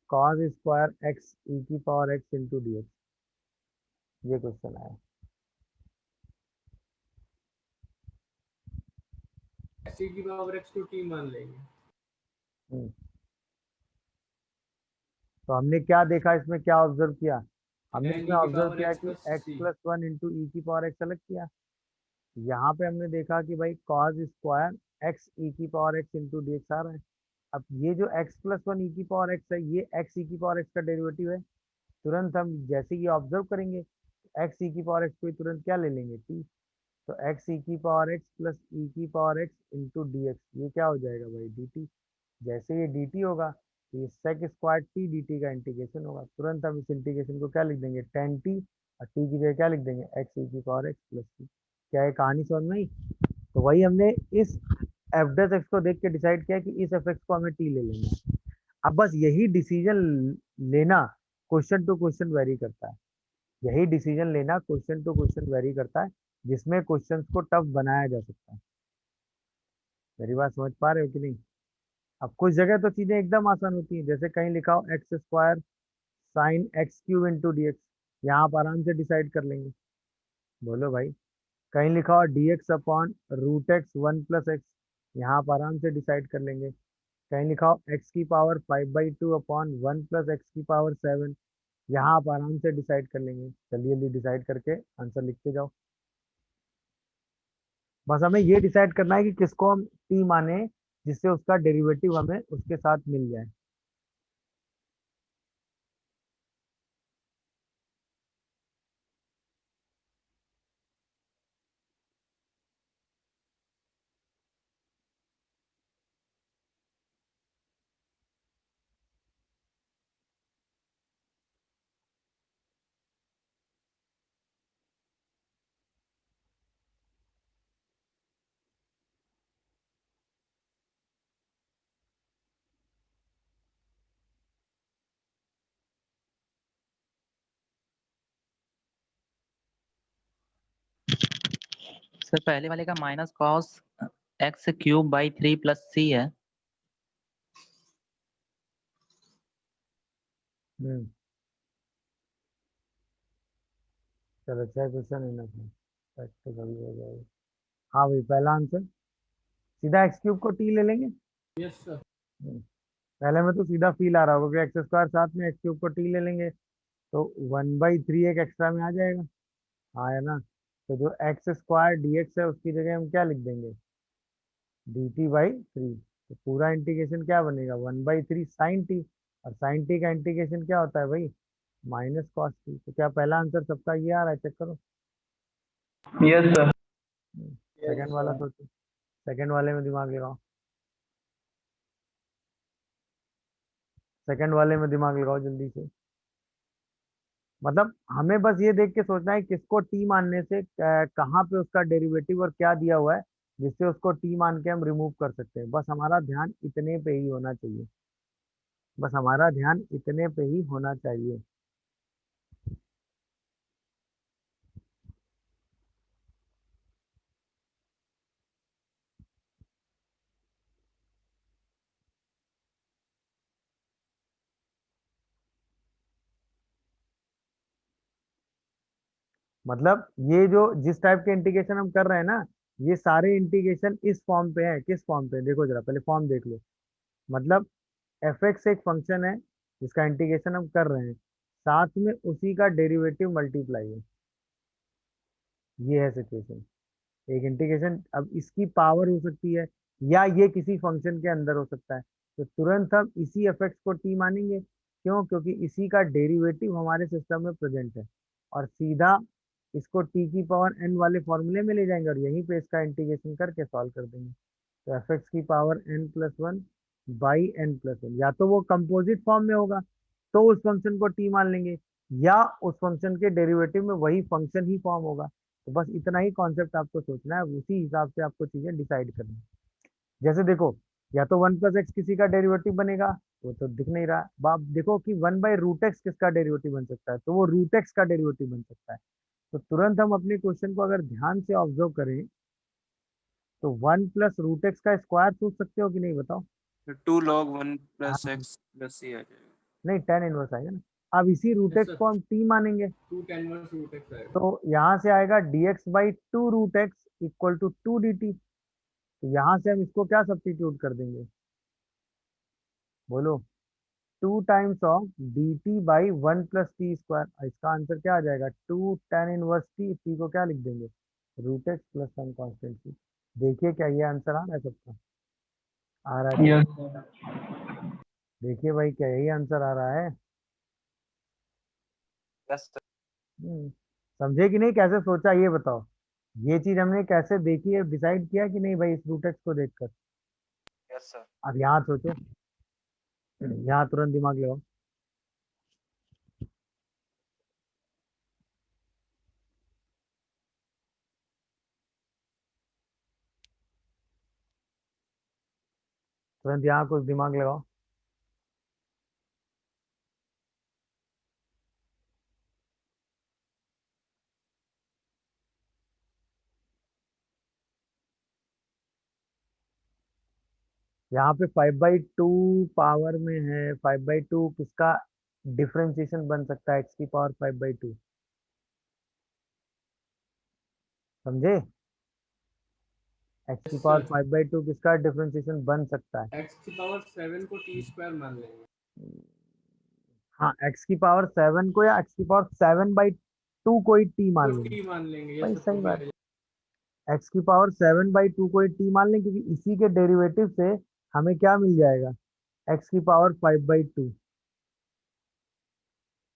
cos square x e⁻x into D x, ये क्वेश्चन आया। c⁻x को t मान लेंगे। हम्म, तो हमने क्या देखा इसमें, क्या ऑब्जर्व किया? हमने tan इसमें e की ऑब्जर्व पावर किया x कि plus x c। Plus 1 into e⁻x अलग किया। यहाँ पे हमने देखा कि भाई cos square x e⁻x into D x आ रहा है। अब ये जो x प्लस 1 e⁻x है, ये x e⁻x का डेरिवेटिव है। तुरंत हम जैसे ये ऑब्जर्व करेंगे x e⁻x को तुरंत क्या ले लेंगे, t। तो x e⁻x plus e⁻x into D x, ये क्या हो जाएगा भाई, dt। जैसे ये dt होगा तो ये sec स्क्वायर t dt का इंटीग्रेशन होगा। तुरंत हम इस इंटीग्रेशन को क्या लिख देंगे, tan t, और t की जगह क्या लिख देंगे, x e⁻x प्लस t। क्या है कहानी समझ में आई? तो वही हमने इस एफ डेस एक्स को देख के डिसाइड किया कि इस एफ एक्स को हमें टी ले लेना है। अब बस यही डिसीजन लेना क्वेश्चन टू क्वेश्चन वेरी करता है, यही डिसीजन लेना क्वेश्चन टू क्वेश्चन वेरी करता है, जिसमें क्वेश्चंस को टफ बनाया जा सकता है। मेरी बात समझ पा रहे हो कि नहीं? अब कुछ जगह तो चीजें एकदम आसान होती हैं, जैसे कहीं लिखा हो x square sine x cube into D x, यहाँ आप आराम से डिसाइड कर लेंगे। बोलो भाई। कहीं लिखा हो D x upon root x one plus x, यहाँ आप आराम से डिसाइड कर लेंगे। कहीं लिखा हो एक्स की power 5/2 upon one plus x की पावर 7, यहाँ आप आराम से डिसाइड कर लेंगे। जल्दी जल्दी डिसाइड करके आंसर लिखते जाओ। बस हमें ये डिसाइड करना है कि किसको हम टी माने, जिससे उसका डेरिवेटिव हमें उसके साथ मिल जाए। सर पहले वाले का minus cos x cube by 3 plus c है। हम्म। चलो 6 क्वेश्चन है ना, तो जल्दी हो जाएगा। हाँ भाई, पहला आंसर सीधा एक्स क्यूब को टी ले लेंगे। Yes sir. हम्म, पहले में तो सीधा फील आ रहा होगा कि एक्स स्क्वायर साथ में एक्स क्यूब को टी ले लेंगे, तो 1/3 एक एक्स्ट्रा में आ जाएगा। हाँ है ना? तो जो एक्स स्क्वायर डी एक्स है उसकी जगह हम क्या लिख देंगे, dt/3। तो पूरा इंटीग्रेशन क्या बनेगा, 1/3 साइन टी। और साइन टी का इंटीग्रेशन क्या होता है भाई, माइनस कॉस टी। तो क्या पहला आंसर सबका ये आ रहा है? चेक करो। Yes sir. सेकंड वाला सोचो, सेकंड वाले में दिमाग लगाओ, सेकंड वाले में दिमाग लगाओ जल्दी से। मतलब हमें बस ये देख के सोचना है किसको टी मानने से कहाँ पे उसका डेरिवेटिव और क्या दिया हुआ है, जिससे उसको टी मान के हम रिमूव कर सकते हैं। बस हमारा ध्यान इतने पे ही होना चाहिए, बस हमारा ध्यान इतने पे ही होना चाहिए। मतलब ये जो जिस टाइप के इंटीग्रेशन हम कर रहे हैं ना, ये सारे इंटीग्रेशन इस फॉर्म पे है। किस फॉर्म पे, देखो जरा पहले फॉर्म देख लो। मतलब एफ एक्स एक फंक्शन है जिसका इंटीग्रेशन हम कर रहे हैं, साथ में उसी का डेरिवेटिव मल्टीप्लाई है। ये है सिचुएशन। एक इंटीग्रेशन, अब इसकी पावर हो सकती है या ये किसी फंक्शन के अंदर हो सकता है, तो तुरंत हम इसी एफ एक्स को टी मानेंगे। क्यों? क्योंकि इसी का डेरिवेटिव हमारे सिस्टम में प्रेजेंट है, और सीधा इसको टी की पावर एन वाले फॉर्मूले में ले जाएंगे और यहीं पे इसका इंटीग्रेशन करके सॉल्व कर देंगे। तो एफ एक्स की पावर n+1 बाई n+1, या तो वो कंपोजिट फॉर्म में होगा तो उस फंक्शन को टी मान लेंगे, या उस फंक्शन के डेरिवेटिव में वही फंक्शन ही फॉर्म होगा। तो बस इतना ही कॉन्सेप्ट आपको सोचना है, उसी हिसाब से आपको चीजें डिसाइड करनी है। जैसे देखो, या तो 1+x किसी का डेरिवेटिव बनेगा, वो तो दिख नहीं रहा। आप देखो कि 1/√x किसका डेरिवेटिव बन सकता है, तो वो √x का डेरिवेटिव बन सकता है। तो तुरंत हम अपने क्वेश्चन को अगर ध्यान से ऑब्जर्व करें, तो 1+√x का स्क्वायर सोच सकते हो कि नहीं, बताओ? 2 log 1 plus हाँ, x plus c आ जाएगा। नहीं, tan इनवर्स आएगा ना। अब इसी रूट यस एक्स सर। को हम टी मानेंगे, 2 tan 1 रूट एक्स आएगा। तो यहाँ से आएगा dx/2√x इक्वल टू 2 dt। तो यहाँ से हम इसको क्या सब्स्टिट्यूट कर देंगे, बोलो? 2 टाइम्स ऑफ dt/1 + t²। इसका आंसर क्या आ जाएगा, 2 tan 1t। टी को क्या लिख देंगे, √x प्लस सम कांस्टेंट सी। देखिए क्या ये आंसर आ रहा है सबका? आ रहा है यस सबका? सर। देखिए भाई, क्या यही आंसर आ रहा है? Yes sir. हम्म, समझे कि नहीं? कैसे सोचा ये बताओ? ये चीज हमने कैसे देखी है, डिसाइड किया कि नहीं भाई, इस रूटेक्स को देखकर? Yes sir. अब यहाँ सोचो, यहाँ तुरंत दिमाग लगाओ। तुरंत यहाँ कुछ दिमाग लगाओ। यहाँ पे 5/2 पावर में है, 5/2 किसका डिफरेंशिएशन बन सकता है, एक्स की पावर 5/2, समझे? एक्स की Yes, पावर sir. 5/2 किसका डिफरेंशिएशन बन सकता है? x की पावर 7 को t स्क्वायर मान लेंगे। हाँ, एक्स की पावर 7 को या एक्स की पावर 7/2 को ही टी को मान लेंगे। t मान लेंगे, भाई ये सब सही तो बात, भी एक्स की पावर 7/2 को ही टी मान लें, क्योंकि इसी के डेरिवेटिव से हमें क्या मिल जाएगा, एक्स की पावर 5/2।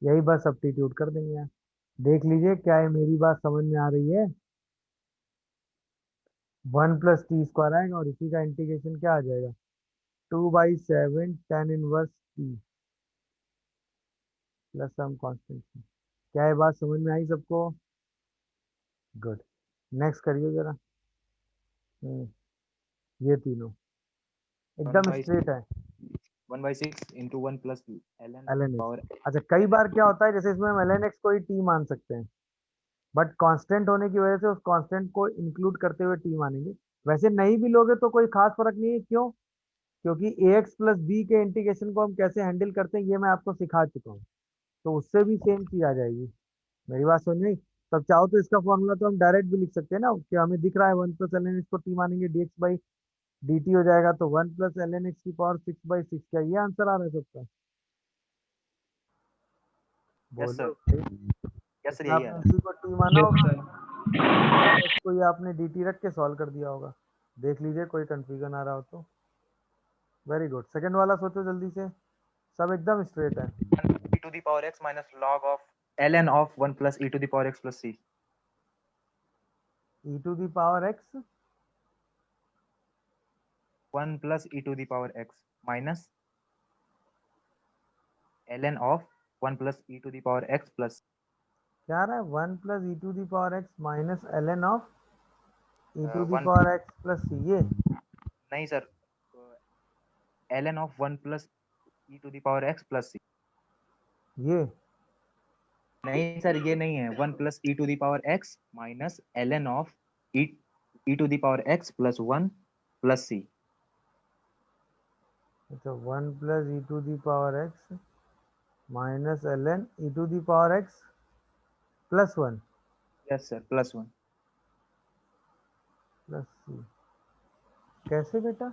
यही बस सब्स्टिट्यूट कर देंगे यार। देख लीजिए क्या है, मेरी बात समझ में आ रही है? 1 + t² आएगा और इसी का इंटीग्रेशन क्या आ जाएगा, 2/7 tan inverse t plus some constant. क्या है, बात समझ में आई सबको? गुड। नेक्स्ट करिए जरा। हम्म, ये तीनों वन एकदम बाई स्ट्रेट है। 1/6 into 1 plus ln ln x। Power अच्छा, कई बार क्या होता है, जैसे इसमें हम ln x को ही t मान सकते हैं, बट कांस्टेंट होने की वजह से उस कांस्टेंट को इंक्लूड करते हुए t मानेंगे। वैसे नहीं भी लोगे तो कोई खास फर्क नहीं है, क्यों? क्योंकि ax + b के इंटीग्रेशन को हम कैसे हैंडल करते हैं ये मैं आपको सिखा चुका हूँ, तो उससे भी सेम चीज आ जाएगी। मेरी बात समझ में आई? तब चाहो तो इसका फॉर्मूला तो हम डायरेक्ट भी लिख सकते हैं ना, कि हमें दिख रहा है 1 + ln x को t मानेंगे, dx/dt हो जाएगा, तो 1 + ln x की पावर 6/6। क्या ये आंसर आ रहा है सबका? यस बोलो सर, भाई। यस सर, इसमें यही आ आपने रहा इसी को t माना Yes, होगा, sir. और इसको ये आपने dt रख के सॉल्व कर दिया होगा। देख लीजिए कोई कंफ्यूजन आ रहा हो तो। Very good. सेकंड वाला सोचो जल्दी से, सब एकदम स्ट्रेट है। है। e to the power x minus log of ln of 1 plus e to the power x plus c। e⁻x 1 plus e to the power x minus ln of 1 plus e to the power x plus क्या आ रहा है, 1 + e⁻x minus ln of 1 e⁻x plus c, ये नहीं sir, ln of 1 plus e to the power x plus c। ये नहीं sir, ये नहीं है, 1 plus e to the power x minus ln of e to the power x plus 1 plus c। अच्छा, 1 + e⁻x minus ln e⁻x plus 1 yes sir, plus 1। Plus c। कैसे बेटा?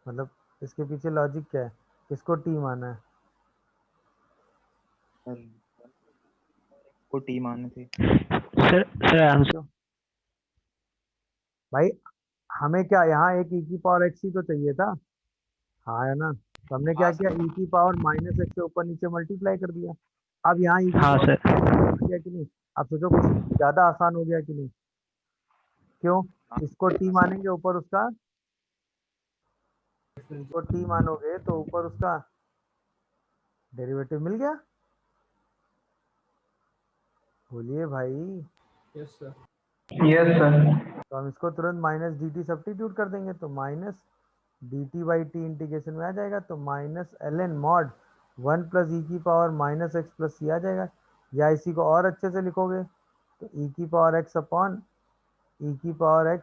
मतलब इसके पीछे लॉजिक क्या है, किसको t माना है? को टी माने थे। Sir, आंसर क्यों भाई, हमें क्या यहाँ एक e⁻x ही तो चाहिए था, हाँ है ना? तो हमने क्या हाँ किया, सर, e⁻−x से ऊपर नीचे मल्टीप्लाई कर दिया। अब यहाँ हाँ सर। बढ़ गया कि नहीं? अब सोचो कुछ ज्यादा आसान हो गया कि नहीं? क्यों? हाँ इसको t सर। मानेंगे ऊपर उसका, इसको t मानोगे तो ऊपर उसका डेरिवेटिव मिल गया। बोलिए भाई। Yes sir. Yes, sir. तो हम इसको तुरंत माइनस dt सब्स्टिट्यूट कर देंगे, तो माइनस dt/t इंटीग्रेशन में आ जाएगा, तो minus ln mod 1 + e⁻−x plus c आ जाएगा। या इसी को और अच्छे से लिखोगे तो e⁻x upon e⁻x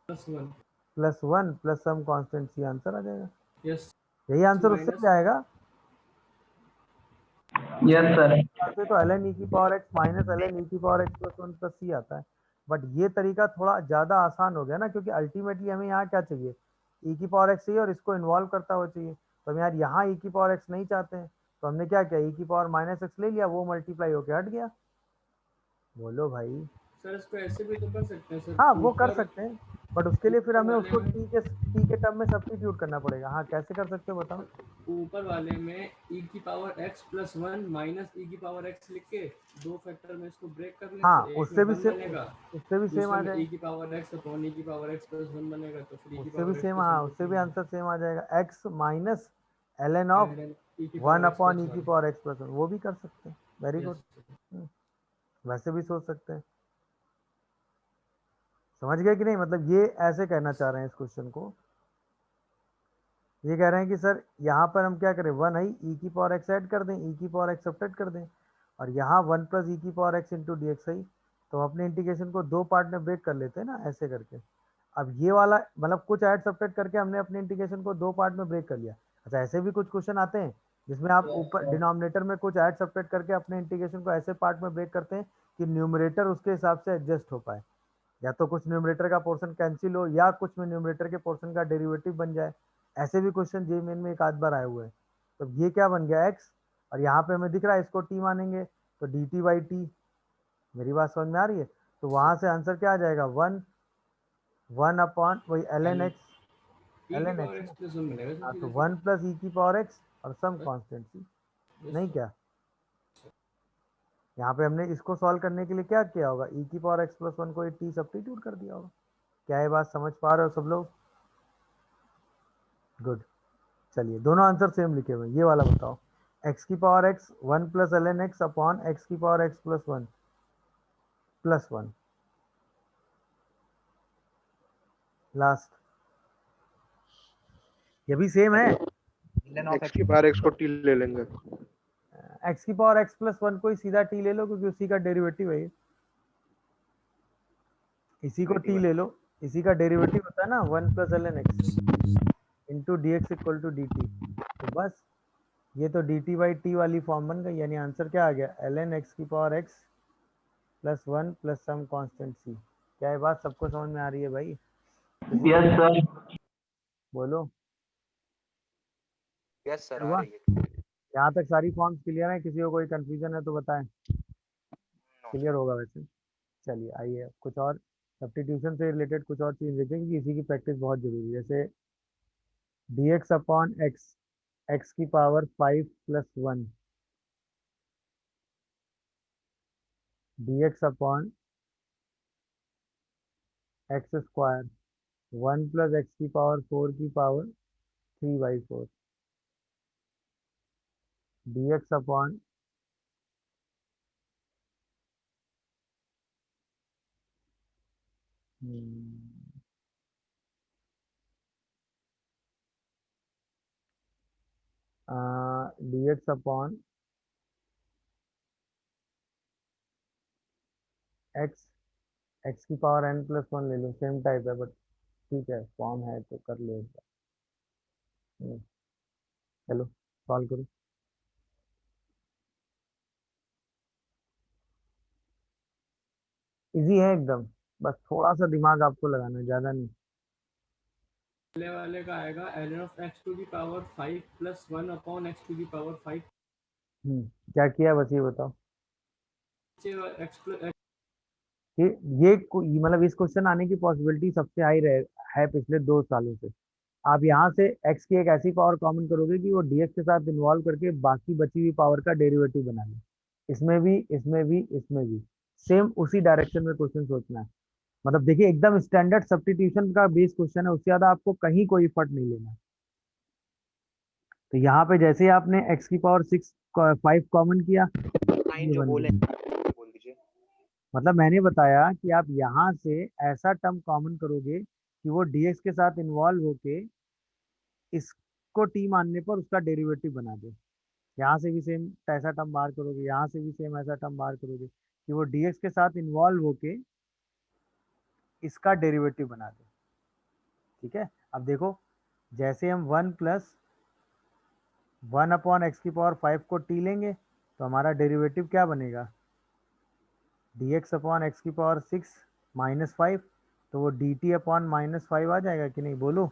plus 1। Plus 1 plus some constant c answer आ जाएगा। यस यही आंसर उससे माइनस भी आएगा। Yes, sir. से तो ln e⁻x minus ln e⁻x plus 1 plus c आता है। बट ये तरीका थोड़ा ज़्यादा आसान हो गया ना, क्योंकि अल्टीमेटली हमें यहाँ क्या चाहिए, e⁻x चाहिए और इसको इन्वॉल्व करता हुआ चाहिए। तो हम यार यहाँ e⁻x नहीं चाहते हैं, तो हमने क्या किया, e⁻−x ले लिया, वो मल्टीप्लाई होके हट गया। बोलो भाई। सर, इसको ऐसे भी तो कर सकते हैं हाँ सर, वो कर ऊपर सकते हैं, बट उसके लिए फिर ऊपर हमें वाले उसको में t के टर्म में सब्स्टिट्यूट करना पड़ेगा। हाँ कैसे कर सकते हो बताओ? ऊपर वाले में e की power x plus 1 minus e की पावर x लिख के दो फैक्टर में इसको ब्रेक कर लें, हाँ तो एक में उससे भी 1 सेम, बनेगा, उससे भी सेम दूसरे आ में जाएगा। e की पावर x अपॉन e की पावर x प्लस 1 बनेगा, तो फिर e की उससे भी पावर x सेम, प्लस हाँ 1 प्लस उससे भी 1 आंसर सेम आ जाएगा, x minus ln of and e की 1 पावर x अपॉन प्लस ई की 1। पावर x प्लस 1, वो भी कर सकते हैं। Very good. यस वैसे भी सोच सकते हैं। समझ गए कि नहीं? मतलब ये ऐसे कहना चाह रहे हैं इस क्वेश्चन को, ये कह रहे हैं कि सर यहाँ पर हम क्या करें, 1 है ई की पावर एक्स ऐड कर दें, ई की पावर एक्स सब्ट्रैक्ट कर दें, और यहाँ 1 प्लस ई की power x into D x है, तो हम अपने इंटीग्रेशन को 2 पार्ट में ब्रेक कर लेते हैं ना, ऐसे करके। अब ये वाला मतलब कुछ ऐड सब्ट्रैक्ट करके हमने अपने इंटीग्रेशन को 2 पार्ट में ब्रेक कर लिया। अच्छा, ऐसे भी कुछ क्वेश्चन आते हैं जिसमें आप ऊपर डिनोमिनेटर में कुछ ऐड सब्ट्रैक्ट करके अपने इंटीग्रेशन को ऐसे पार्ट में ब्रेक करते हैं कि न्यूमरेटर उसके हिसाब से एडजस्ट हो पाए, या तो कुछ न्यूमरेटर का पोर्शन कैंसिल हो या कुछ में न्यूमरेटर के पोर्शन का डेरिवेटिव बन जाए। ऐसे भी क्वेश्चन जे मेन में एक आध बार आए हुए हैं। तो ये क्या बन गया x, और यहाँ पे हमें दिख रहा है इसको t मानेंगे, तो डी टी बाई टी। मेरी बात समझ में आ रही है? तो वहां से आंसर क्या आ जाएगा, 1 अपॉन वही ln x, ई की ln पावर x एक्स ना। प्लस 1 मिलेगा हाँ, सर तो सीधे 1 प्लस ई की पावर x और सम बस। कॉन्स्टेंट यस नहीं सर। क्या? यहाँ पे हमने इसको सॉल्व करने के लिए क्या किया होगा, ई की पावर एक्स प्लस 1 को टी सब्स्टिट्यूट कर दिया होगा। क्या ये बात समझ पा रहे हो सब लोग? गुड। चलिए, दोनों आंसर सेम लिखे हुए हैं। ये वाला बताओ, x की power x 1 plus ln x upon x की power x plus 1 plus 1, last. ये भी सेम है। ln of एक्स x की पावर एक्स को टी ले लेंगे। x की पावर x प्लस 1 को ही सीधा t ले लो, क्योंकि उसी का डेरिवेटिव है ये। इसी को t ले लो, इसी का डेरिवेटिव होता है ना 1 plus ln x into D X equal to D T. तो बस ये तो डी टी बाई टी वाली फॉर्म बन गई, यानी आंसर क्या आ गया, ln x की power x plus 1 plus some constant c। क्या ये बात सबको समझ में आ रही है भाई? Yes sir. बोलो। यस सर, आ हुआ? रही है। यहाँ तक सारी फॉर्म्स क्लियर है? किसी को कोई कंफ्यूजन है तो बताएं। नो क्लियर होगा वैसे। चलिए आइए कुछ और सब्स्टिट्यूशन से रिलेटेड कुछ और चीज देखें, क्योंकि इसी की प्रैक्टिस बहुत जरूरी है। जैसे d x upon x, x की power 5 plus 1, d x upon x square 1 plus x की पावर 4 की power 3/4, d x upon d x upon x, x की पावर n प्लस 1 ले लो, सेम टाइप है बट ठीक है, फॉर्म है तो कर लो एक बार। चलो सॉल्व करो। इजी है एकदम, बस थोड़ा सा दिमाग आपको लगाना है, ज्यादा नहीं। पहले वाले का आएगा ln of x to the power 5 plus 1 upon x to the power 5 क्या किया बस ये बताओ। से x प्लस कि मतलब इस क्वेश्चन आने की पॉसिबिलिटी सबसे हाई रहे है पिछले 2 सालों से। आप यहाँ से x की एक ऐसी पावर कॉमन करोगे कि वो dx के साथ इन्वॉल्व करके बाकी बची हुई पावर का डेरिवेटिव बना ले। इसमें भी, इसमें भी, इसमें भी सेम उसी डायरेक्शन में क्वेश्चन सोचना है। मतलब देखिए, एकदम स्टैंडर्ड सब्स्टिट्यूशन का बेस क्वेश्चन है, उससे ज्यादा आपको कहीं कोई एफर्ट नहीं लेना। तो यहाँ पे जैसे ही आपने x की पावर 5 कॉमन किया, साइन ये जो बन बोले गया। बोल दीजिए। मतलब मैंने बताया कि आप यहाँ से ऐसा टर्म कॉमन करोगे कि वो dx के साथ इन्वॉल्व होके इसको t मानने पर उसका डेरिवेटिव बना दे। यहाँ से भी सेम ऐसा टर्म बाहर करोगे, यहाँ से भी सेम ऐसा टर्म बाहर करोगे कि वो dx के साथ इन्वॉल्व होके इसका डेरिवेटिव बना दे। ठीक है, अब देखो, जैसे हम 1 प्लस 1 अपॉन एक्स की पावर 5 को t लेंगे, तो हमारा डेरिवेटिव क्या बनेगा, dx अपॉन एक्स की पावर 6 माइनस 5, तो वो dt अपॉन माइनस 5 आ जाएगा कि नहीं, बोलो।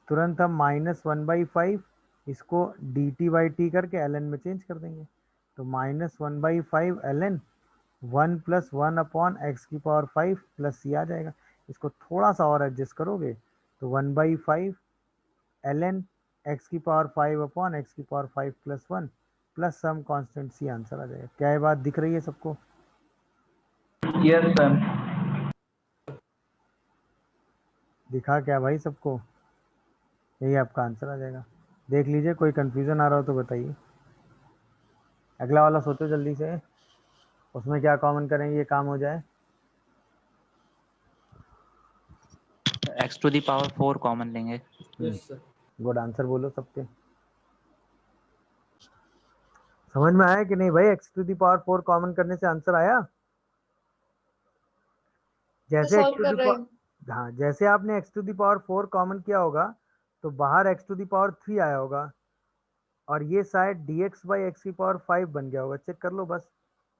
तुरंत हम -1/5 इसको dt बाई टी करके ln में चेंज कर देंगे, तो -1/5 ln 1 प्लस 1 अपॉन एक्स की पावर 5 प्लस c आ जाएगा। इसको थोड़ा सा और एडजस्ट करोगे तो 1/5 ln एक्स की पावर 5 अपॉन एक्स की power 5 plus 1 plus some constant c answer आ जाएगा। क्या ये बात दिख रही है सबको? Yes sir. दिखा क्या भाई सबको? यही आपका आंसर आ जाएगा। देख लीजिए, कोई कंफ्यूजन आ रहा हो तो बताइए। अगला वाला सोचो जल्दी से, उसमें क्या कॉमन करेंगे ये काम हो जाए। x to the power 4 common लेंगे। Yes sir. गुड आंसर बोलो सबके। समझ में आया कि नहीं भाई? X to the power 4 common करने से आंसर आया। जैसे एक्स सॉल्व टू कर दी रहे पावर, हैं। हाँ जैसे आपने x to the power 4 common किया होगा तो बाहर एक्स टू दी पावर 3 आया होगा और ये साइड dx बाई एक्स की पावर 5 बन गया होगा। चेक कर लो बस,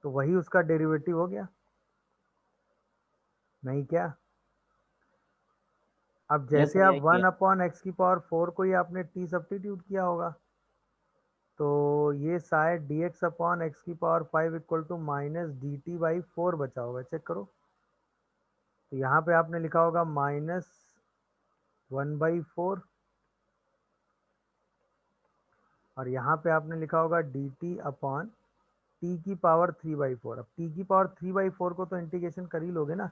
तो वही उसका डेरिवेटिव हो गया, नहीं क्या? अब यस जैसे सर, आप यही 1 किया। अपॉन एक्स की पावर 4 को ही आपने t सब्स्टिट्यूट किया होगा, तो ये साइड dx अपॉन एक्स की power 5 equal to minus D T by 4 बचा होगा। चेक करो, तो यहाँ पे आपने लिखा होगा माइनस 1/4 और यहाँ पे आपने लिखा होगा डी टी अपॉन टी की पावर 3/4। अब टी की पावर 3/4 को तो इंटीग्रेशन कर ही लोगे ना,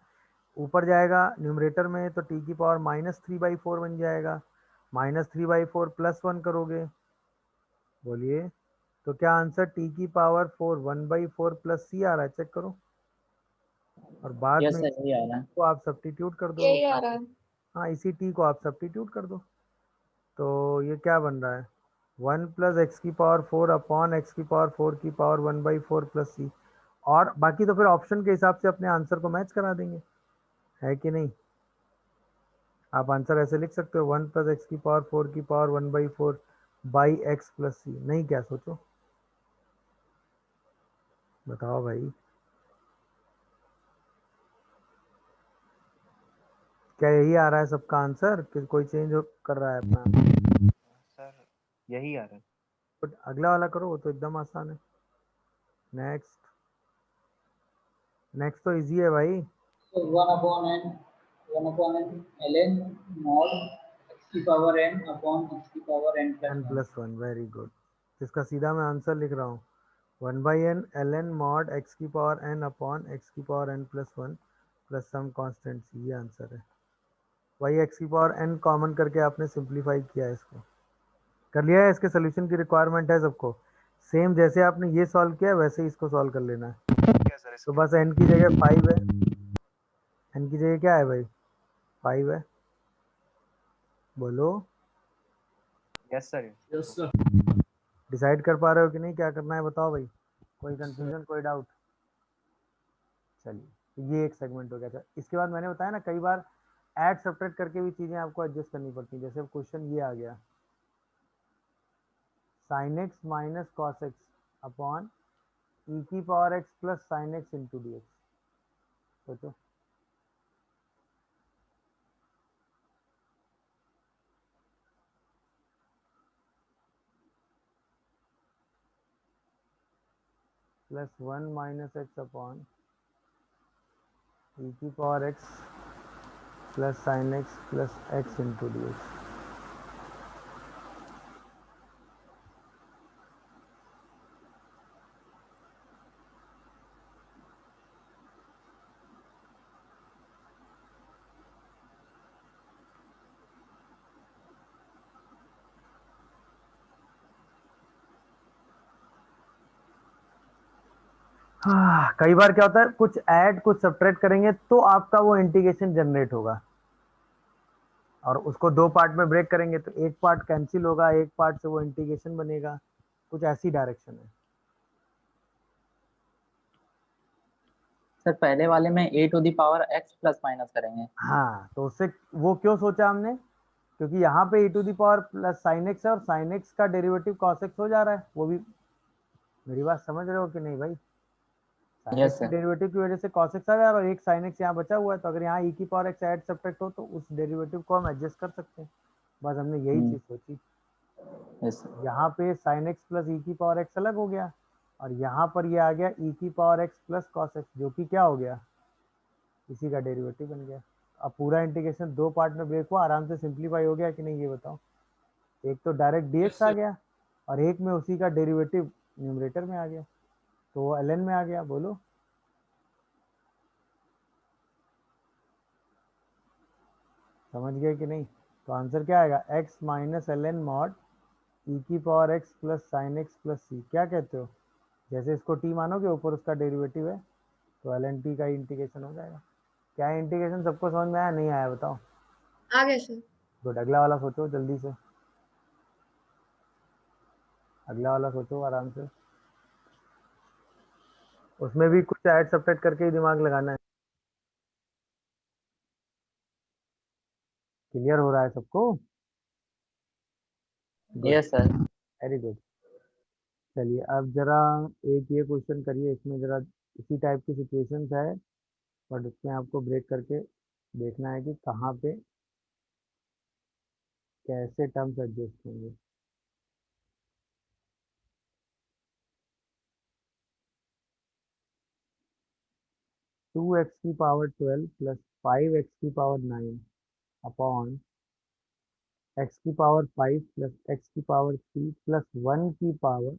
ऊपर जाएगा न्यूमरेटर में तो टी की पावर -3/4 बन जाएगा, -3/4 +1 करोगे, बोलिए तो क्या आंसर टी की पावर 4 1/4 प्लस सी आ रहा है? चेक करो, और बाद यस में सर, इसी यही आ रहा है। को आप सब्स्टिट्यूट कर दो। यही आ रहा है। हाँ इसी टी को आप सब्स्टिट्यूट कर दो, तो ये क्या बन रहा है 1 प्लस एक्स की पावर 4 अपॉन एक्स की पावर 4 की पावर 1/4 प्लस सी। और बाकी तो फिर ऑप्शन के हिसाब से अपने आंसर को मैच करा देंगे, है कि नहीं? आप आंसर ऐसे लिख सकते हो 1 प्लस एक्स की पावर 4 की पावर 1/4 बाई एक्स प्लस सी। नहीं क्या सोचो, बताओ भाई, क्या यही आ रहा है सबका आंसर कि कोई चेंज कर रहा है अपना? सर यही आ रहा है। बट अगला वाला करो, वो तो एकदम आसान है। नेक्स्ट, नेक्स्ट तो इजी है भाई। So 1 upon n ln mod x की power n upon x की power n n plus 1. Plus 1, very good. इसका सीधा मैं आंसर लिख रहा हूँ 1/n ln mod x की पावर n अपॉन x की power n plus 1 plus some constant, ये आंसर है। वही x की पावर n कॉमन करके आपने सिंप्लीफाई किया है, इसको कर लिया है। इसके सोल्यूशन की रिक्वायरमेंट है सबको, सेम जैसे आपने ये सॉल्व किया है वैसे ही इसको सॉल्व कर लेना है। क्या सर तो इसके? बस n की जगह 5 है, n की जगह क्या है भाई 5 है, बोलो yes sir. Yes sir. Decide कर पा रहे हो कि नहीं, क्या करना है बताओ भाई? कोई कंफ्यूजन, कोई डाउट? चलिए, तो ये एक सेगमेंट हो गया था। इसके बाद मैंने बताया ना कई बार ऐड सब्ट्रैक्ट करके भी चीज़ें आपको एडजस्ट करनी पड़ती हैं। जैसे क्वेश्चन ये आ गया sin x minus cos x upon e की power x plus sine x into D x, सोचो +1 माइनस एक्स अपॉन ई की power x plus sine x plus x into D x. हाँ, कई बार क्या होता है कुछ ऐड कुछ सब्ट्रैक्ट करेंगे तो आपका वो इंटीग्रेशन जनरेट होगा, और उसको दो पार्ट में ब्रेक करेंगे तो एक पार्ट कैंसिल होगा, एक पार्ट से वो इंटीग्रेशन बनेगा, कुछ ऐसी डायरेक्शन है। सर पहले वाले में a to the power x plus minus करेंगे। हाँ तो उससे वो क्यों सोचा हमने, क्योंकि यहाँ पे e to the power plus sine x है और साइन एक्स का डेरिवेटिव कॉस एक्स हो जा रहा है। वो भी, मेरी बात समझ रहे हो कि नहीं भाई? साइन यस एक्स के सर। डेरिवेटिव की वजह से cos x आ रहा है और एक sin x यहाँ बचा हुआ है, तो अगर यहाँ e की पावर x ऐड सब्ट्रैक्ट हो तो उस डेरिवेटिव को हम एडजस्ट कर सकते हैं। बस हमने यही चीज सोची। Yes sir. यहाँ पे sin x प्लस e की पावर x अलग हो गया और यहाँ पर ये आ गया e की power x plus cos x, जो कि क्या हो गया, इसी का डेरिवेटिव बन गया। अब पूरा इंटीग्रेशन दो पार्ट में ब्रेक हुआ, आराम से सिंप्लीफाई हो गया कि नहीं ये बताओ? एक तो डायरेक्ट यस dx आ सर। गया और एक में उसी का डेरिवेटिव न्यूमरेटर में आ गया, तो वो ln में आ गया। बोलो समझ गए कि नहीं? तो आंसर क्या आएगा x minus ln mod e की power x plus sine x plus c. क्या कहते हो? जैसे इसको t मानोगे ऊपर उसका डेरिवेटिव है तो ln t का इंटीग्रेशन हो जाएगा। क्या इंटीग्रेशन सबको समझ में आया नहीं आया बताओ? आ गया सर। गुड, अगला वाला सोचो जल्दी से, अगला वाला सोचो आराम से, उसमें भी कुछ ऐड सब्ट्रैक्ट करके ही दिमाग लगाना है। क्लियर हो रहा है सबको? Yes sir. Very good. चलिए अब जरा एक ये क्वेश्चन करिए, इसमें जरा इसी टाइप की सिचुएशंस है, बट उसमें आपको ब्रेक करके देखना है कि कहाँ पे कैसे टर्म्स एडजस्ट होंगे। टू एक्स की पावर 12 प्लस 5x की पावर 9 अपॉन x की पावर 5 प्लस x की पावर 3 प्लस 1 की पावर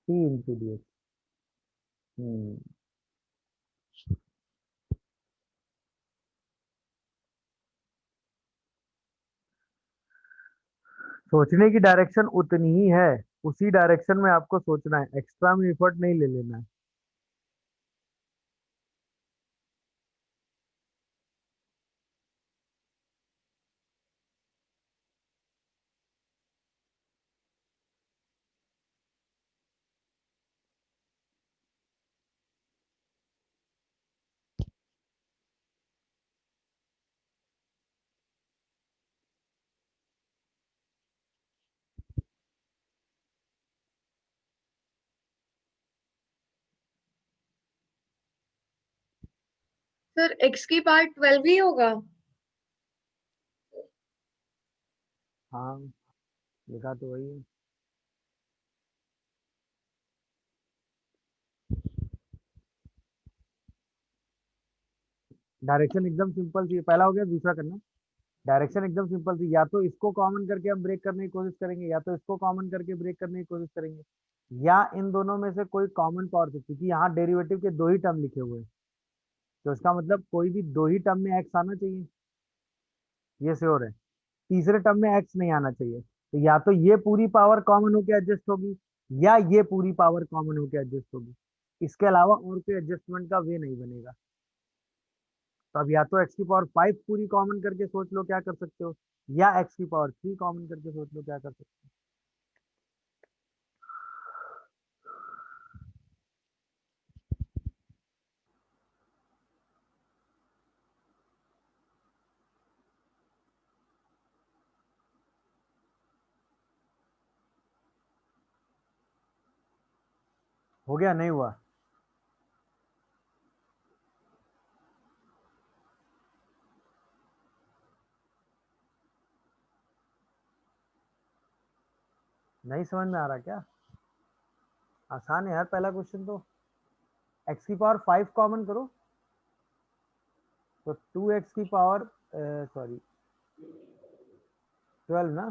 3 इंटू डी एक्स। सोचने की डायरेक्शन उतनी ही है, उसी डायरेक्शन में आपको सोचना है, एक्स्ट्रा में एफर्ट नहीं ले लेना है। सर x की पावर 12 ही होगा। हाँ, लिखा तो वही है। डायरेक्शन एकदम सिंपल सी है, पहला हो गया, दूसरा करना। डायरेक्शन एकदम सिंपल सी, या तो इसको कॉमन करके हम ब्रेक करने की कोशिश करेंगे, या तो इसको कॉमन करके ब्रेक करने की कोशिश करेंगे, या इन दोनों में से कोई कॉमन पावर से, क्योंकि यहाँ डेरिवेटिव के दो ही टर्म लिखे हुए हैं, तो इसका मतलब कोई भी दो ही टर्म में एक्स आना चाहिए, ये श्योर है। तीसरे टर्म में एक्स नहीं आना चाहिए, तो या तो ये पूरी पावर कॉमन होकर एडजस्ट होगी, या ये पूरी पावर कॉमन होकर एडजस्ट होगी, इसके अलावा और कोई एडजस्टमेंट का वे नहीं बनेगा। तो अब या तो एक्स की पावर 5 पूरी कॉमन करके सोच लो क्या कर सकते हो, या एक्स की पावर 3 कॉमन करके सोच लो क्या कर सकते हो। हो गया, नहीं हुआ? नहीं समझ में आ रहा क्या? आसान है यार, पहला क्वेश्चन तो। एक्स की पावर 5 कॉमन करो, तो 2x की पावर सॉरी 12 ना,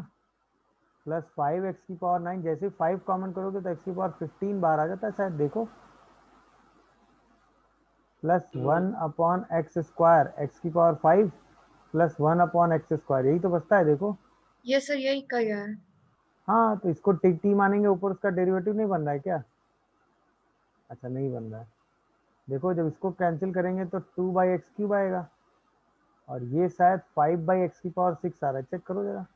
प्लस 5x की पावर 9, जैसे 5 कॉमन करोगे तो x की पावर 15 बाहर आ जाता है शायद, देखो, plus 1 upon x square, x की power 5 plus 1 upon x square, यही तो बचता है, देखो। ये सर यही किया है। हाँ, तो इसको टी टी मानेंगे, ऊपर उसका डेरिवेटिव नहीं बन रहा है क्या? अच्छा, नहीं बन रहा है। देखो जब इसको कैंसिल करेंगे तो 2/x³ आएगा, और ये शायद 5/x की पावर 6 आ रहा है, चेक करो जरा।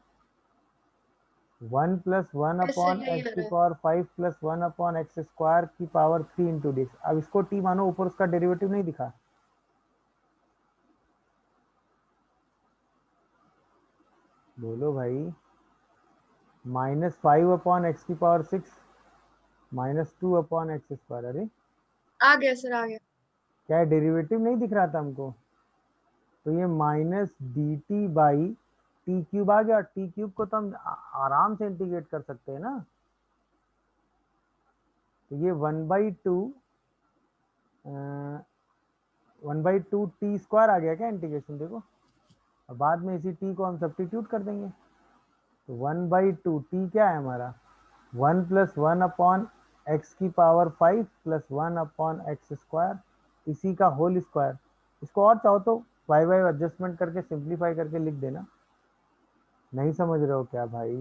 1 प्लस 1 यस सर अपॉन यही एक्स आ की रहा है। Power 5 plus 1 upon x square की पावर 3 इंटू डी। अब इसको टी मानो, ऊपर उसका डेरिवेटिव नहीं दिखा। बोलो भाई। -5 अपॉन एक्स की पावर 6 -2 अपॉन एक्स स्क्वायर, अरे आ गया सर आ गया। क्या डेरिवेटिव नहीं दिख रहा था हमको? तो ये -dt/t³ आ गया। t³ को तो हम आराम से इंटीग्रेट कर सकते हैं ना, तो ये 1/2 आ गया क्या इंटीग्रेशन, देखो। और बाद में इसी t को हम सब्स्टिट्यूट कर देंगे, तो 1/2 t क्या है हमारा, 1 प्लस 1 अपॉन एक्स की power 5 plus 1 upon x square, इसी का होल स्क्वायर। इसको और चाहो तो वाई वाई एडजस्टमेंट करके सिंप्लीफाई करके लिख देना। नहीं समझ रहे हो क्या भाई?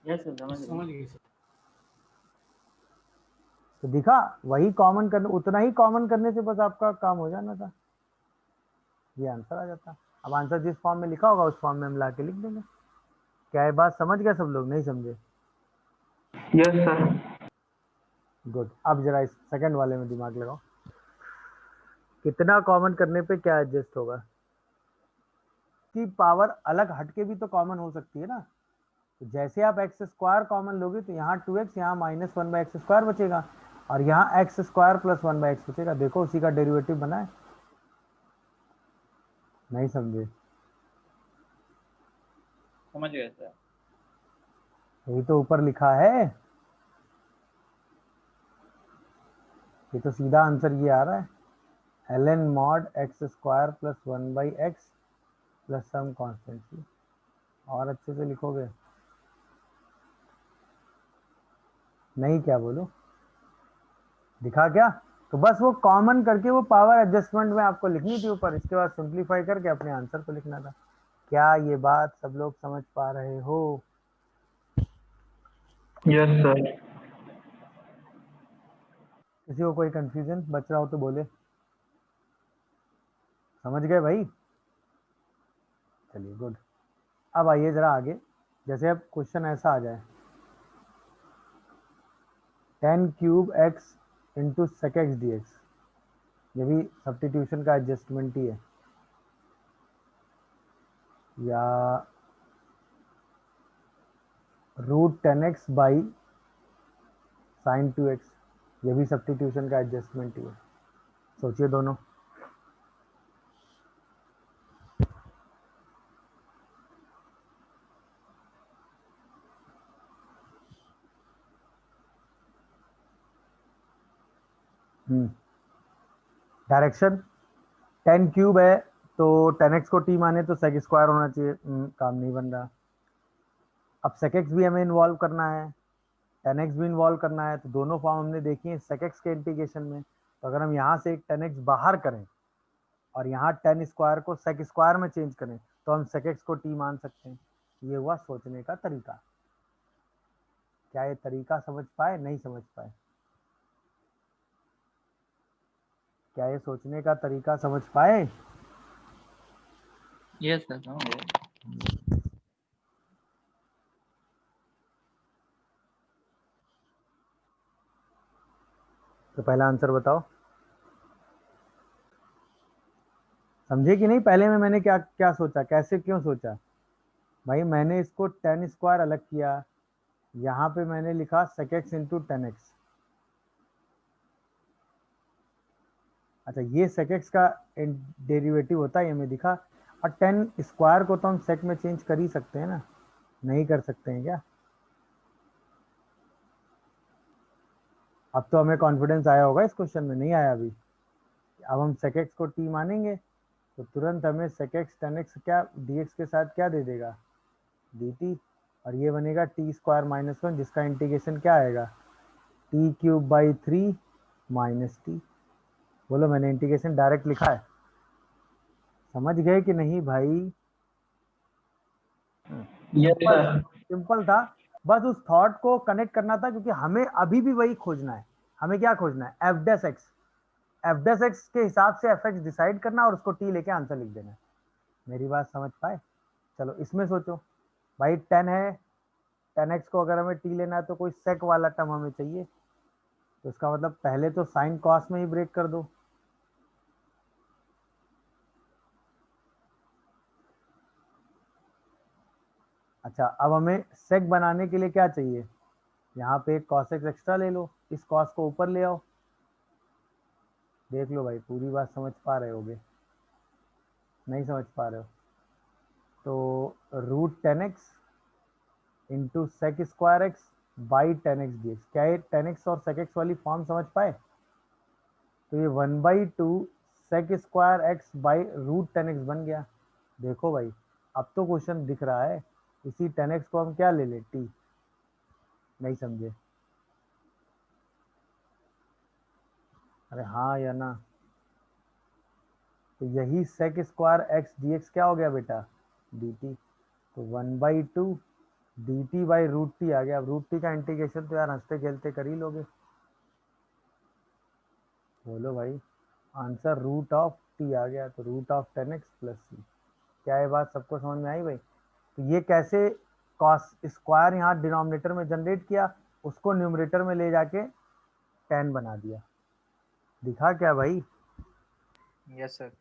यस सर, समझ गए। समझ गए सर। तो दिखा, वही कॉमन करने, उतना ही कॉमन करने से बस आपका काम हो जाना था। ये आंसर आ जाता। अब आंसर जिस फॉर्म में लिखा होगा उस फॉर्म में हम ला के लिख देंगे। क्या ये बात समझ गए सब लोग? नहीं समझे? Yes sir. गुड। अब जरा इस सेकंड वाले में दिमाग लगाओ, कितना कॉमन करने पे क्या एडजस्ट होगा? कि पावर अलग हटके भी तो कॉमन हो सकती है ना। तो जैसे आप एक्स स्क्वायर कॉमन लोगे तो यहाँ 2x, यहाँ -1/x² बचेगा, और यहाँ x² + 1/x बचेगा। देखो उसी का डेरिवेटिव बना है। नहीं समझे? समझ गए सर। यही तो ऊपर लिखा है, ये तो सीधा आंसर ये आ रहा है, ln mod x² + 1/x + some constant. और अच्छे से लिखोगे? नहीं क्या बोलो, दिखा क्या? तो बस वो कॉमन करके वो पावर एडजस्टमेंट में आपको लिखनी थी ऊपर, इसके बाद सिंप्लीफाई करके अपने आंसर को लिखना था। क्या ये बात सब लोग समझ पा रहे हो? Yes sir. किसी को कोई कंफ्यूजन बच रहा हो तो बोले। समझ गए भाई? चलिए गुड। अब आइए जरा आगे, जैसे अब क्वेश्चन ऐसा आ जाए, 10³ x × sec x dx, ये भी सब्स्टिट्यूशन का एडजस्टमेंट ही है, या √10x sin 2x, ये भी सब्स्टिट्यूशन का एडजस्टमेंट ही है। सोचिए दोनों। डायरेक्शन 10³ है तो 10x को t माने तो sec स्क्वायर होना चाहिए। काम नहीं बन रहा। अब sec x भी हमें इन्वॉल्व करना है, 10x भी इन्वॉल्व करना है, तो दोनों फॉर्म हमने देखी है sec x के इंटीग्रेशन में। तो अगर हम यहाँ से एक 10x बाहर करें और यहाँ 10 स्क्वायर को sec स्क्वायर में चेंज करें तो हम sec x को t मान सकते हैं। ये हुआ सोचने का तरीका। क्या ये तरीका समझ पाए? नहीं समझ पाए? क्या ये सोचने का तरीका समझ पाए? यस सर, समझ गए। तो पहला आंसर बताओ, समझे कि नहीं? पहले में मैंने क्या क्या सोचा, कैसे क्यों सोचा? भाई मैंने इसको 10 स्क्वायर अलग किया, यहाँ पे मैंने लिखा sec x × 10x। अच्छा, ये sec x का डेरिवेटिव होता है, ये मैं दिखा। और 10 स्क्वायर को तो हम sec में चेंज कर ही सकते हैं ना, नहीं कर सकते हैं क्या? अब तो हमें कॉन्फिडेंस आया होगा इस क्वेश्चन में, नहीं आया अभी? अब हम sec x को t मानेंगे तो तुरंत हमें sec x 10x क्या dx के साथ क्या दे देगा? dt। और ये बनेगा t² - 1, जिसका इंटीग्रेशन क्या आएगा? t³ - 3 - t। बोलो, मैंने इंटीग्रेशन डायरेक्ट लिखा है। समझ गए कि नहीं भाई? Yes simple sir. सिंपल था, बस उस थॉट को कनेक्ट करना था, क्योंकि हमें अभी भी वही खोजना है। हमें क्या खोजना है? f'(x) के हिसाब से f(x) डिसाइड करना और उसको t लेके आंसर लिख देना। मेरी बात समझ पाए? चलो इसमें सोचो भाई, 10 है, 10x को अगर हमें t लेना है तो कोई sec वाला टर्म हमें चाहिए। तो इसका मतलब पहले तो साइन कॉस में ही ब्रेक कर दो। अच्छा, अब हमें sec बनाने के लिए क्या चाहिए? यहाँ पे एक cos x एक्स्ट्रा ले लो, इस cos को ऊपर ले आओ। देख लो भाई, पूरी बात समझ पा रहे होगे? नहीं समझ पा रहे हो तो √10x × sec² x / 10x dx। क्या ये 10x और sec x वाली फॉर्म समझ पाए? तो ये 1/2 sec² x / √10x बन गया। देखो भाई, अब तो क्वेश्चन दिख रहा है। इसी 10x को हम क्या ले ले? t। नहीं समझे? अरे हाँ या ना? तो यही sec² x dx क्या हो गया बेटा? dt। तो 1/2 dt / √t आ गया। अब √t का इंटीग्रेशन तो यार हंसते खेलते कर ही लोगे। बोलो भाई, आंसर टी आ गया, तो root of 10x plus c. क्या ये बात सबको समझ में आई भाई? तो ये कैसे कॉस स्क्वायर यहाँ डिनोमिनेटर में जनरेट किया, उसको न्यूमरेटर में ले जाके 10 बना दिया। दिखा क्या भाई? Yes sir.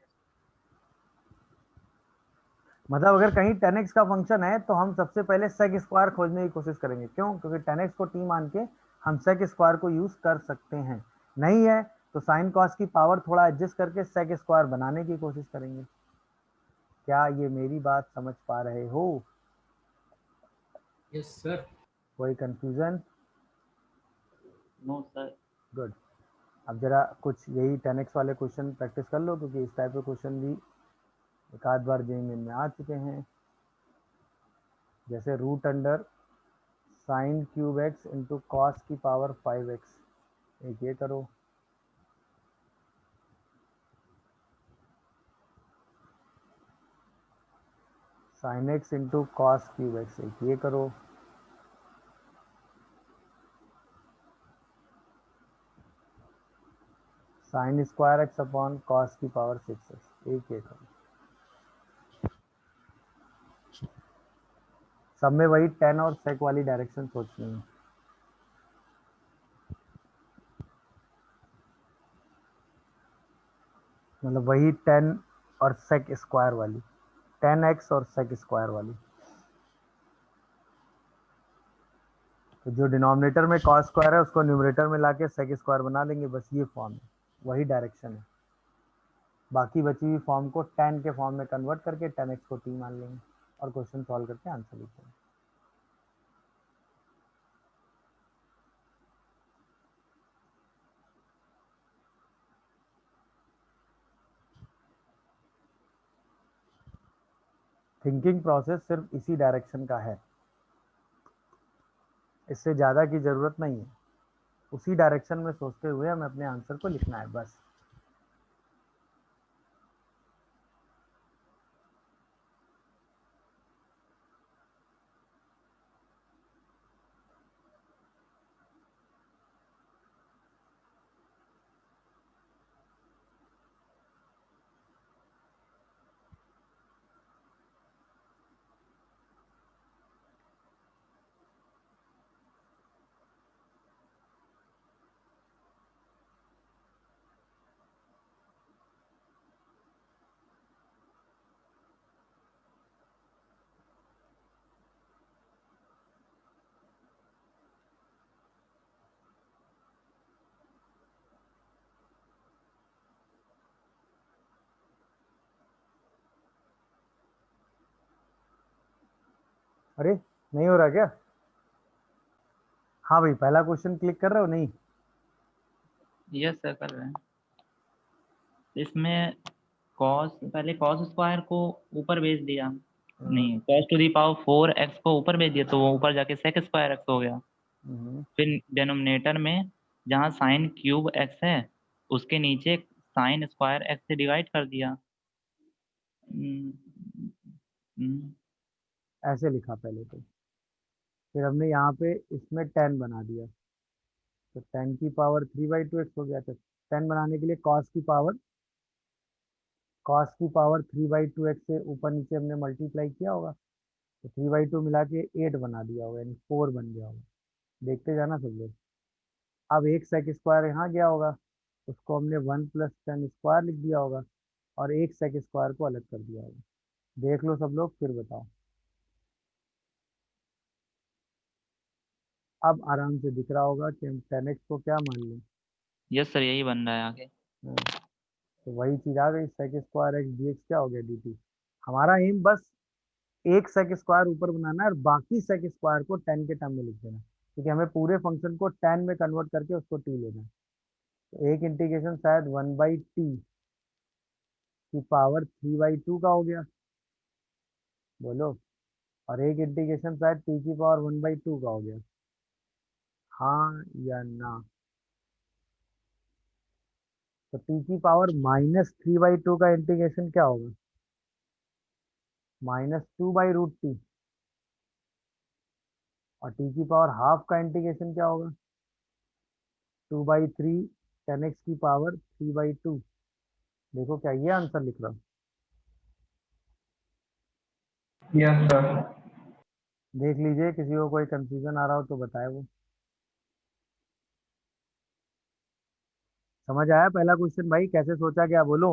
मतलब अगर कहीं 10x का फंक्शन है तो हम सबसे पहले सेक स्क्वायर खोजने की कोशिश करेंगे। क्यों? क्योंकि 10x को टी मान के हम सेक स्क्वायर को यूज कर सकते हैं। नहीं है तो साइन कॉस की पावर थोड़ा एडजस्ट करके सेक स्क्वायर बनाने की कोशिश करेंगे। क्या ये मेरी बात समझ पा रहे हो? Yes sir. कोई कंफ्यूजन? No sir. गुड। अब जरा कुछ यही 10x वाले क्वेश्चन प्रैक्टिस कर लो, क्योंकि इस टाइप के क्वेश्चन भी एक आध बार जेईई में आ चुके हैं। जैसे root under sine cube x into cos की पावर 5x, एक ये करो। Sine x into cos cube x, एक ये करो। Sine square x upon cos की पावर 6x, एक ये करो। सब में वही 10 और सेक वाली डायरेक्शन सोचनी है। मतलब वही 10 और सेक स्क्वायर वाली, 10x और सेक स्क्वायर वाली। तो जो डिनोमिनेटर में कॉस स्क्वायर है उसको न्यूमरेटर में लाके सेक स्क्वायर बना लेंगे, बस ये फॉर्म है, वही डायरेक्शन है। बाकी बची हुई फॉर्म को 10 के फॉर्म में कन्वर्ट करके 10x को t मान लेंगे और क्वेश्चन सॉल्व करके आंसर लिख देंगे। थिंकिंग प्रोसेस सिर्फ इसी डायरेक्शन का है, इससे ज़्यादा की ज़रूरत नहीं है। उसी डायरेक्शन में सोचते हुए हमें अपने आंसर को लिखना है बस। अरे नहीं हो रहा क्या? हाँ भाई, पहला क्वेश्चन क्लिक कर रहे हो? नहीं यस सर कर रहे हैं। इसमें कॉस, पहले कॉस स्क्वायर को ऊपर भेज दिया, नहीं cos two the power 4x को ऊपर भेज दिया तो वो ऊपर जाके सेक स्क्वायर एक्स हो गया। फिर डिनोमिनेटर में जहाँ साइन क्यूब एक्स है उसके नीचे साइन स्क्वायर एक्स से डिवाइड कर दिया। हम्म, हम्म, ऐसे लिखा पहले तो, फिर हमने यहाँ पे इसमें 10 बना दिया, तो 10 की पावर 3/2x हो गया। तो 10 बनाने के लिए cos की पावर 3/2x से ऊपर नीचे हमने मल्टीप्लाई किया होगा, तो 3/2 मिला के 8 बना दिया होगा, यानी 4 बन गया होगा। देखते जाना सब लोग। अब एक सेक स्क्वायर यहाँ गया होगा, उसको हमने 1 + 10 स्क्वायर लिख दिया होगा, और एक सेक स्क्वायर को अलग कर दिया होगा। देख लो सब लोग, फिर बताओ। अब आराम से दिख रहा होगा कि हम 10x को क्या मान लें। यस सर यही बन रहा है आगे। तो वही चीज आ गई, sec square x D X क्या हो गया dt। हमारा एम बस एक सेक स्क्वायर ऊपर बनाना है और बाकी सेक स्क्वायर को 10 के टर्म में लिख देना, क्योंकि हमें पूरे फंक्शन को 10 में कन्वर्ट करके उसको t लेना है। तो एक इंटीग्रेशन शायद 1/t की पावर 3/2 का हो गया, बोलो। और एक इंटीग्रेशन शायद t की पावर 1/2 का हो गया, हाँ या ना? तो t की पावर -3/2 का इंटीग्रेशन क्या होगा? -2/√t। और t की पावर हाफ का इंटीग्रेशन क्या होगा? 2/3 10x की पावर 3/2 देखो क्या ये आंसर लिख रहा हूँ? Yes sir. देख लीजिए, किसी को कोई कंफ्यूजन आ रहा हो तो बताए वो। समझ आया पहला क्वेश्चन भाई कैसे सोचा, क्या बोलो?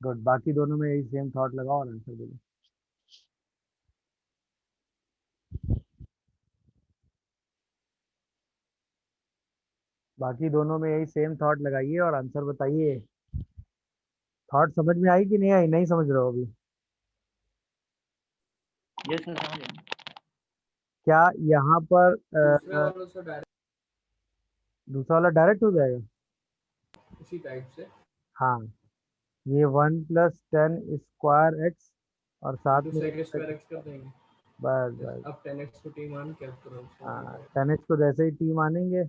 गुड, बाकी दोनों में यही सेम थॉट लगाओ और आंसर दे दो। बाकी दोनों में यही सेम थॉट लगाइए और आंसर बताइए। थॉट समझ में आई कि नहीं आई? नहीं समझ रहे हो अभी? यस सर समझ गया। क्या यहाँ पर दूसरे वालों से डायरेक्ट दूसरा वाला डायरेक्ट हो जाएगा? उसी टाइप से हाँ, ये 1 + 10² x और साथ इंटू में सेक स्क्वायर एक्स कर देंगे। बस Yes, बस। अब 10x को टी मान के करो हाँ, 10x को जैसे ही t मानेंगे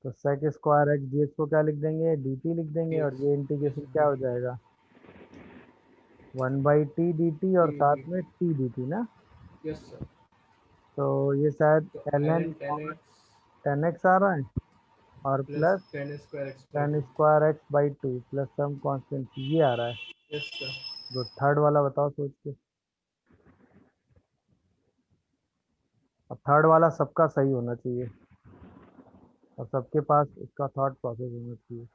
तो sec² x dx को क्या लिख देंगे? dt लिख देंगे, और ये इंटीग्रेशन क्या हो जाएगा? 1/t dt और साथ में t dt ना। Yes sir. तो ये शायद तो ln ln 10x 10x आ रहा है और plus plus 10 square x by 10 two. Square x by 2 plus some constant ये आ रहा है। Yes sir. गुड, थर्ड वाला बताओ सोच के। अब थर्ड वाला सबका सही होना चाहिए और सबके पास इसका थॉट प्रोसेस होना चाहिए।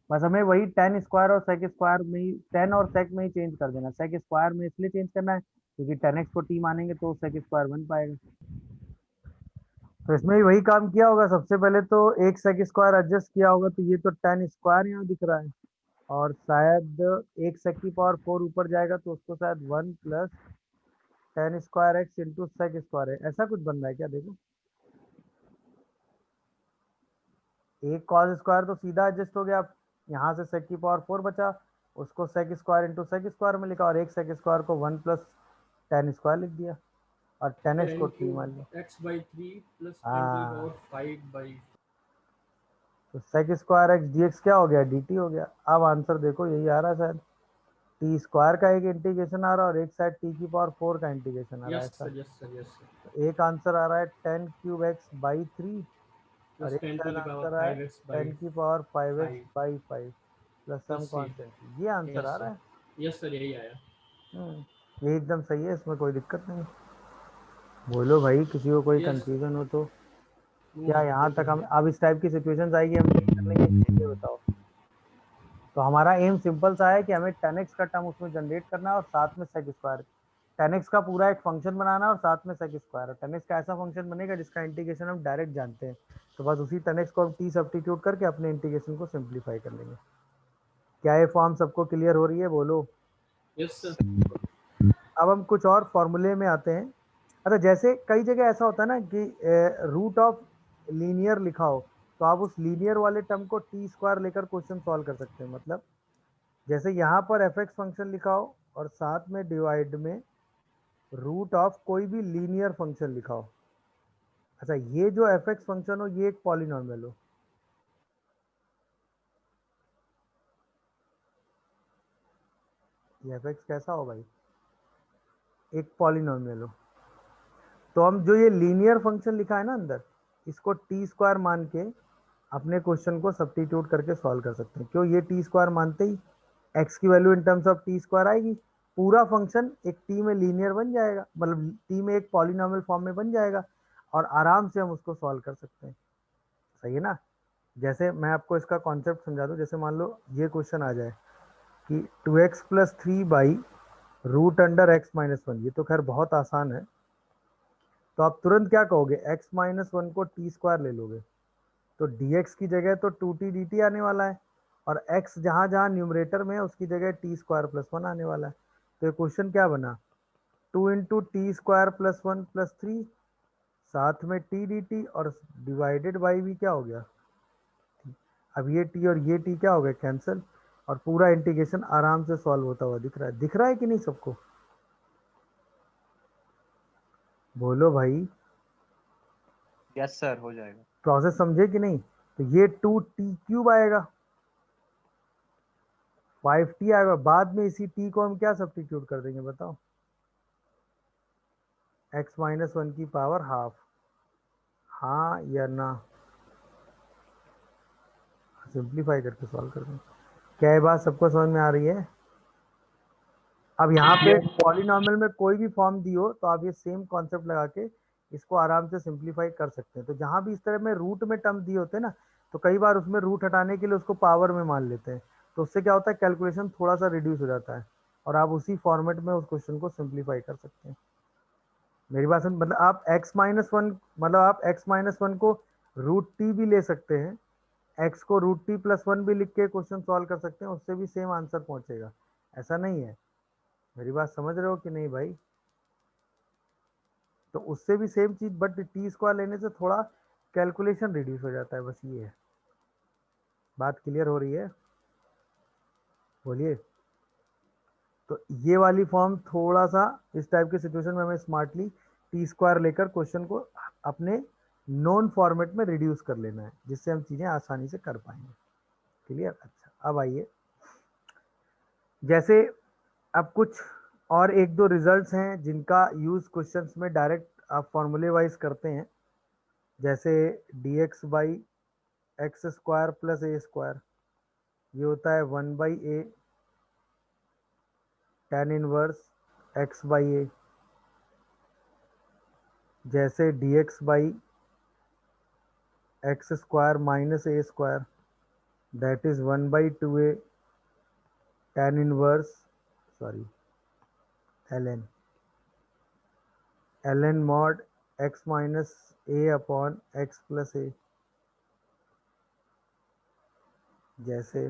बस हमें वही 10² और सेक स्क्वायर में ही, 10 और सेक में ही चेंज कर देना। सेक स्क्वायर में इसलिए चेंज करना है क्योंकि 10x को t मानेंगे तो सेक स्क्वायर बन पाएगा। तो इसमें भी वही काम किया होगा। सबसे पहले तो एक सेक स्क्वायर एडजस्ट किया होगा, तो ये तो 10² यहाँ दिख रहा है, और शायद एक सेक की पावर 4 ऊपर जाएगा तो उसको शायद 1 + 10² x इंटू सेक स्क्वायर है, ऐसा कुछ बन रहा है क्या? देखो, एक कॉस स्क्वायर तो सीधा एडजस्ट हो गया, यहाँ से सेक की पावर 4 बचा, उसको sec square into sec square में लिखा, और एक सेक स्क्वायर को 1 + 10² लिख दिया, और 10x को 10 t मान लिया। Cube x by 3 plus 10 to the हाँ, पावर 5 बाई। तो sec² x dx क्या हो गया? dt हो गया। अब आंसर देखो यही आ रहा है शायद, t² का एक इंटीग्रेशन आ रहा है और एक साइड t की पावर 4 का इंटीग्रेशन आ रहा है यस ऐसा। Sir yes sir yes sir. तो एक आंसर आ रहा है 10³ x/3 और प्लस एक 10 टू शायद द पावर आंसर है 5 एक्स बाई 10 की power 5x 5 by 5 plus some plus ये। कांस्टेंट, ये आंसर यस आ रहा सर है। यस सर यही आया। ये एकदम सही है, इसमें कोई दिक्कत नहीं। बोलो भाई, किसी को कोई यस कंफ्यूजन हो तो। नो क्या सर यहाँ कोई तक हम, कंफ्यूजन। अब इस टाइप की सिचुएशंस आएगी हम चेक कर लेंगे ये बताओ? तो हमारा एम सिंपल सा है कि हमें 10x का टर्म उसमें जनरेट करना है और साथ में सेक स्क्वायर। 10x का पूरा एक फंक्शन बनाना है और साथ में सेक स्क्वायर। 10x का ऐसा फंक्शन बनेगा जिसका इंटीग्रेशन हम डायरेक्ट जानते हैं, तो बस उसी 10x को हम t सब्स्टिट्यूट करके अपने इंटीग्रेशन को सिंप्लीफाई कर लेंगे। क्या ये फॉर्म सबको क्लियर हो रही है? बोलो। Yes sir. अब हम कुछ और फॉर्मूले में आते हैं। अच्छा, जैसे कई जगह ऐसा होता है ना कि रूट ऑफ लीनियर लिखा हो, तो आप उस लीनियर वाले टर्म को t² लेकर क्वेश्चन सॉल्व कर सकते हैं। मतलब जैसे यहाँ पर fx फंक्शन लिखा हो और साथ में डिवाइड में रूट ऑफ कोई भी लीनियर फंक्शन लिखा हो। अच्छा, ये जो fx फंक्शन हो ये एक पॉलिनॉमियल हो, ये fx कैसा हो भाई? एक पॉलिनॉमियल हो। तो हम जो ये लीनियर फंक्शन लिखा है ना अंदर, इसको t² मान के अपने क्वेश्चन को सब्स्टिट्यूट करके सॉल्व कर सकते हैं। क्यों? ये t² मानते ही x की value in terms of t² आएगी, पूरा फंक्शन एक t में लीनियर बन जाएगा, मतलब t में एक पॉलिनॉमियल फॉर्म में बन जाएगा, और आराम से हम उसको सॉल्व कर सकते हैं। सही है ना? जैसे मैं आपको इसका कॉन्सेप्ट समझा दूं। जैसे मान लो ये क्वेश्चन आ जाए कि 2x + 3/√x - 1, ये तो खैर बहुत आसान है। तो आप तुरंत क्या कहोगे? x - 1 को t² ले लोगे, तो dx की जगह तो 2t dt आने वाला है, और x जहां जहां न्यूमरेटर में है उसकी जगह t² + 1 आने वाला है। तो ये क्वेश्चन क्या बना? 2 × t² + 1 + 3, साथ में t dt, और डिवाइडेड बाई भी क्या हो गया? अब ये t और ये t क्या हो गया? कैंसिल, और पूरा इंटीग्रेशन आराम से सॉल्व होता हुआ दिख रहा है। दिख रहा है कि नहीं सबको? बोलो भाई, यस सर हो जाएगा। प्रोसेस समझे कि नहीं? तो ये 2t³ आएगा, 5t आएगा, बाद में इसी t को हम क्या सब्स्टिट्यूट कर देंगे बताओ? x - 1 की पावर हाफ, हाँ या ना, सिंप्लीफाई करके सॉल्व कर दें। क्या ये बात सबको समझ में आ रही है? अब यहाँ पे पॉलिनॉमियल में कोई भी फॉर्म दी हो तो आप ये सेम कॉन्सेप्ट लगा के इसको आराम से सिंप्लीफाई कर सकते हैं। तो जहाँ भी इस तरह में रूट में टर्म दिए होते हैं ना, तो कई बार उसमें रूट हटाने के लिए उसको पावर में मान लेते हैं, तो उससे क्या होता है, कैलकुलेशन थोड़ा सा रिड्यूस हो जाता है और आप उसी फॉर्मेट में उस क्वेश्चन को सिंप्लीफाई कर सकते हैं। मेरी बात सुन, मतलब आप x-1, मतलब आप x-1 को √t भी ले सकते हैं, x को √t+1 भी लिख के क्वेश्चन सॉल्व कर सकते हैं, उससे भी सेम आंसर पहुंचेगा, ऐसा नहीं है। मेरी बात समझ रहे हो कि नहीं भाई? तो उससे भी सेम चीज, बट t² लेने से थोड़ा कैलकुलेशन रिड्यूस हो जाता है, बस ये है। बात क्लियर हो रही है? बोलिए। तो ये वाली फॉर्म थोड़ा सा इस टाइप के सिचुएशन में हमें स्मार्टली t² लेकर क्वेश्चन को अपने नॉन फॉर्मेट में रिड्यूस कर लेना है, जिससे हम चीजें आसानी से कर पाएंगे। क्लियर? अच्छा, अब आइए, जैसे अब कुछ और एक दो रिजल्ट्स हैं जिनका यूज क्वेश्चंस में डायरेक्ट आप फॉर्मूले वाइज करते हैं, जैसे dx/x² + a², ये होता है 1/a tan इनवर्स x/a, जैसे dx/x² - a², that is 1/2a tan inverse ln mod x - a/x + a, जैसे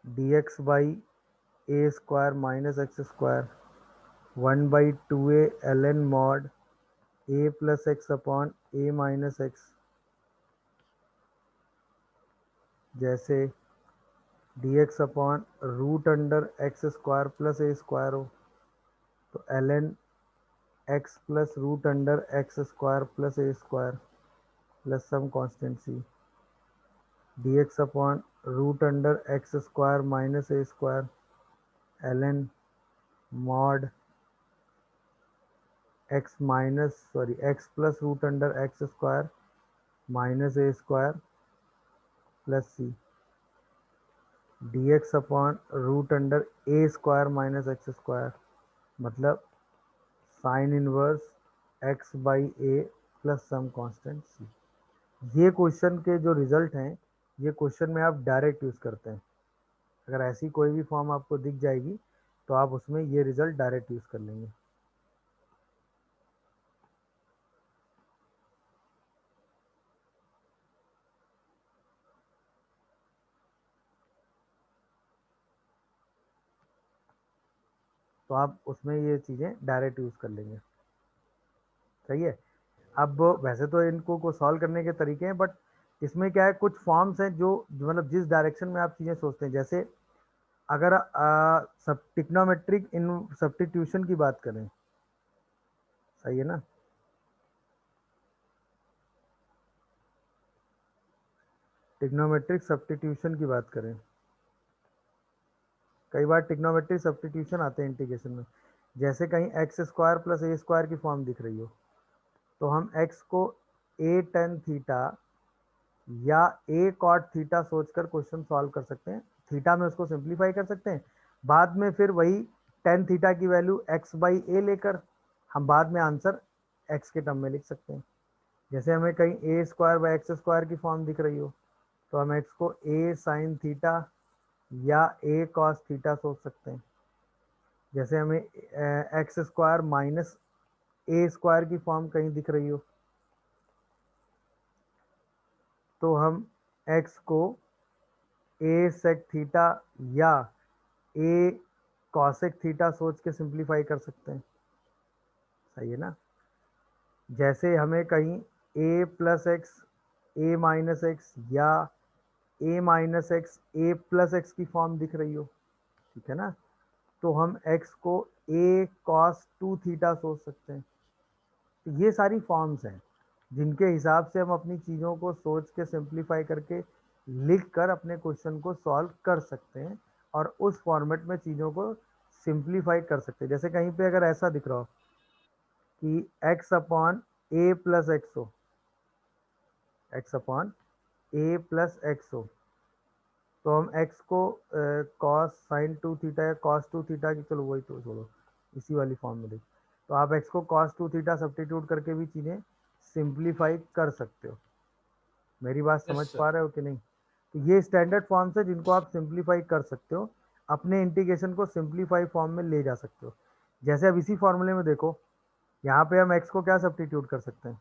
dx/a² - x², 1/2a ln mod a + x/a - x, जैसे dx/√x² + a² हो तो ln x + √x² + a² plus some constant c, dx/√x² - a² ln mod x plus √x² - a² plus c, dx/√a² - x², मतलब sine inverse x/a plus some constant c। ये question के जो result हैं, ये question में आप डायरेक्ट यूज करते हैं। अगर ऐसी कोई भी फॉर्म आपको दिख जाएगी तो आप उसमें ये रिजल्ट डायरेक्ट यूज कर लेंगे। तो आप उसमें ये चीज़ें डायरेक्ट यूज़ कर लेंगे। सही है। अब वैसे तो इनको को सॉल्व करने के तरीके हैं, बट इसमें क्या है, कुछ फॉर्म्स हैं जो मतलब जिस डायरेक्शन में आप चीज़ें सोचते हैं, जैसे अगर सब टिक्नोमेट्रिक इन सब्स्टिट्यूशन की बात करें, सही है ना, टिक्नोमेट्रिक सब्स्टिट्यूशन की बात करें, कई बार टिक्नोमेट्रिक सब्स्टिट्यूशन आते हैं इंटीग्रेशन में, जैसे कहीं x² + a² की फॉर्म दिख रही हो तो हम x को a tan थीटा या a cot थीटा सोचकर क्वेश्चन सॉल्व कर सकते हैं। थीटा में उसको सिंप्लीफाई कर सकते हैं, बाद में फिर वही tan थीटा की वैल्यू x/a लेकर हम बाद में आंसर x के टर्म में लिख सकते हैं। जैसे हमें कहीं a² / x² की फॉर्म दिख रही हो तो हम x को a sin थीटा या a cos थीटा सोच सकते हैं। जैसे हमें x² - a² की फॉर्म कहीं दिख रही हो तो हम x को a sec थीटा या a cosec थीटा सोच के सिंप्लीफाई कर सकते हैं। सही है ना। जैसे हमें कहीं a + x a - x या a - x a + x की फॉर्म दिख रही हो, ठीक है ना, तो हम x को a cos 2 थीटा सोच सकते हैं। तो ये सारी फॉर्म्स हैं जिनके हिसाब से हम अपनी चीज़ों को सोच के सिंप्लीफाई करके लिख कर अपने क्वेश्चन को सॉल्व कर सकते हैं और उस फॉर्मेट में चीज़ों को सिंप्लीफाई कर सकते हैं। जैसे कहीं पे अगर ऐसा दिख रहा हो कि x/√x² ए प्लस एक्स हो, एक्स अपॉन ए प्लस एक्स हो, तो हम x को cos sin 2 थीटा या cos 2 थीटा की, चलो वही तो छोड़ो, इसी वाली फॉर्म में देख, तो आप x को cos 2 थीटा सब्स्टिट्यूट करके भी चीज़ें सिंप्लीफाई कर सकते हो। मेरी बात समझ sir. पा रहे हो कि नहीं? तो ये स्टैंडर्ड फॉर्म्स है जिनको आप सिंप्लीफाई कर सकते हो, अपने इंटीग्रेशन को सिंप्लीफाई फॉर्म में ले जा सकते हो। जैसे अब इसी फॉर्मूले में देखो, यहाँ पे हम x को क्या सब्स्टिट्यूट कर सकते हैं,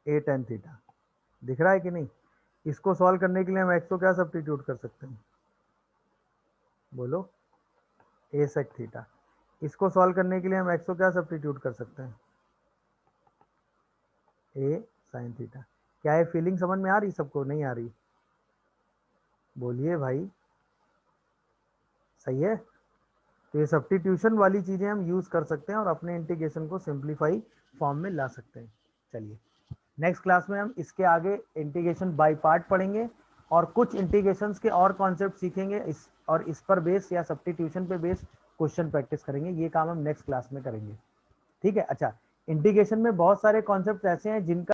a tan थीटा, दिख रहा है कि नहीं? इसको सॉल्व करने के लिए हम x को क्या सब्स्टिट्यूट कर सकते हैं, बोलो, a sec थीटा। इसको सॉल्व करने के लिए हम x को क्या सब्स्टिट्यूट कर सकते हैं, a sin थीटा। क्या ये फीलिंग समझ में आ रही सबको, नहीं आ रही? बोलिए भाई, सही है? तो ये सब्स्टिट्यूशन वाली चीज़ें हम यूज़ कर सकते हैं और अपने इंटीग्रेशन को सिंप्लीफाई फॉर्म में ला सकते हैं। चलिए नेक्स्ट क्लास में हम इसके आगे इंटीग्रेशन बाय पार्ट पढ़ेंगे और कुछ इंटीग्रेशंस के और कॉन्सेप्ट सीखेंगे, इस पर बेस या सब्स्टिट्यूशन पे बेस क्वेश्चन प्रैक्टिस करेंगे। ये काम हम नेक्स्ट क्लास में करेंगे, ठीक है? अच्छा, इंटीग्रेशन में बहुत सारे कॉन्सेप्ट ऐसे हैं जिनका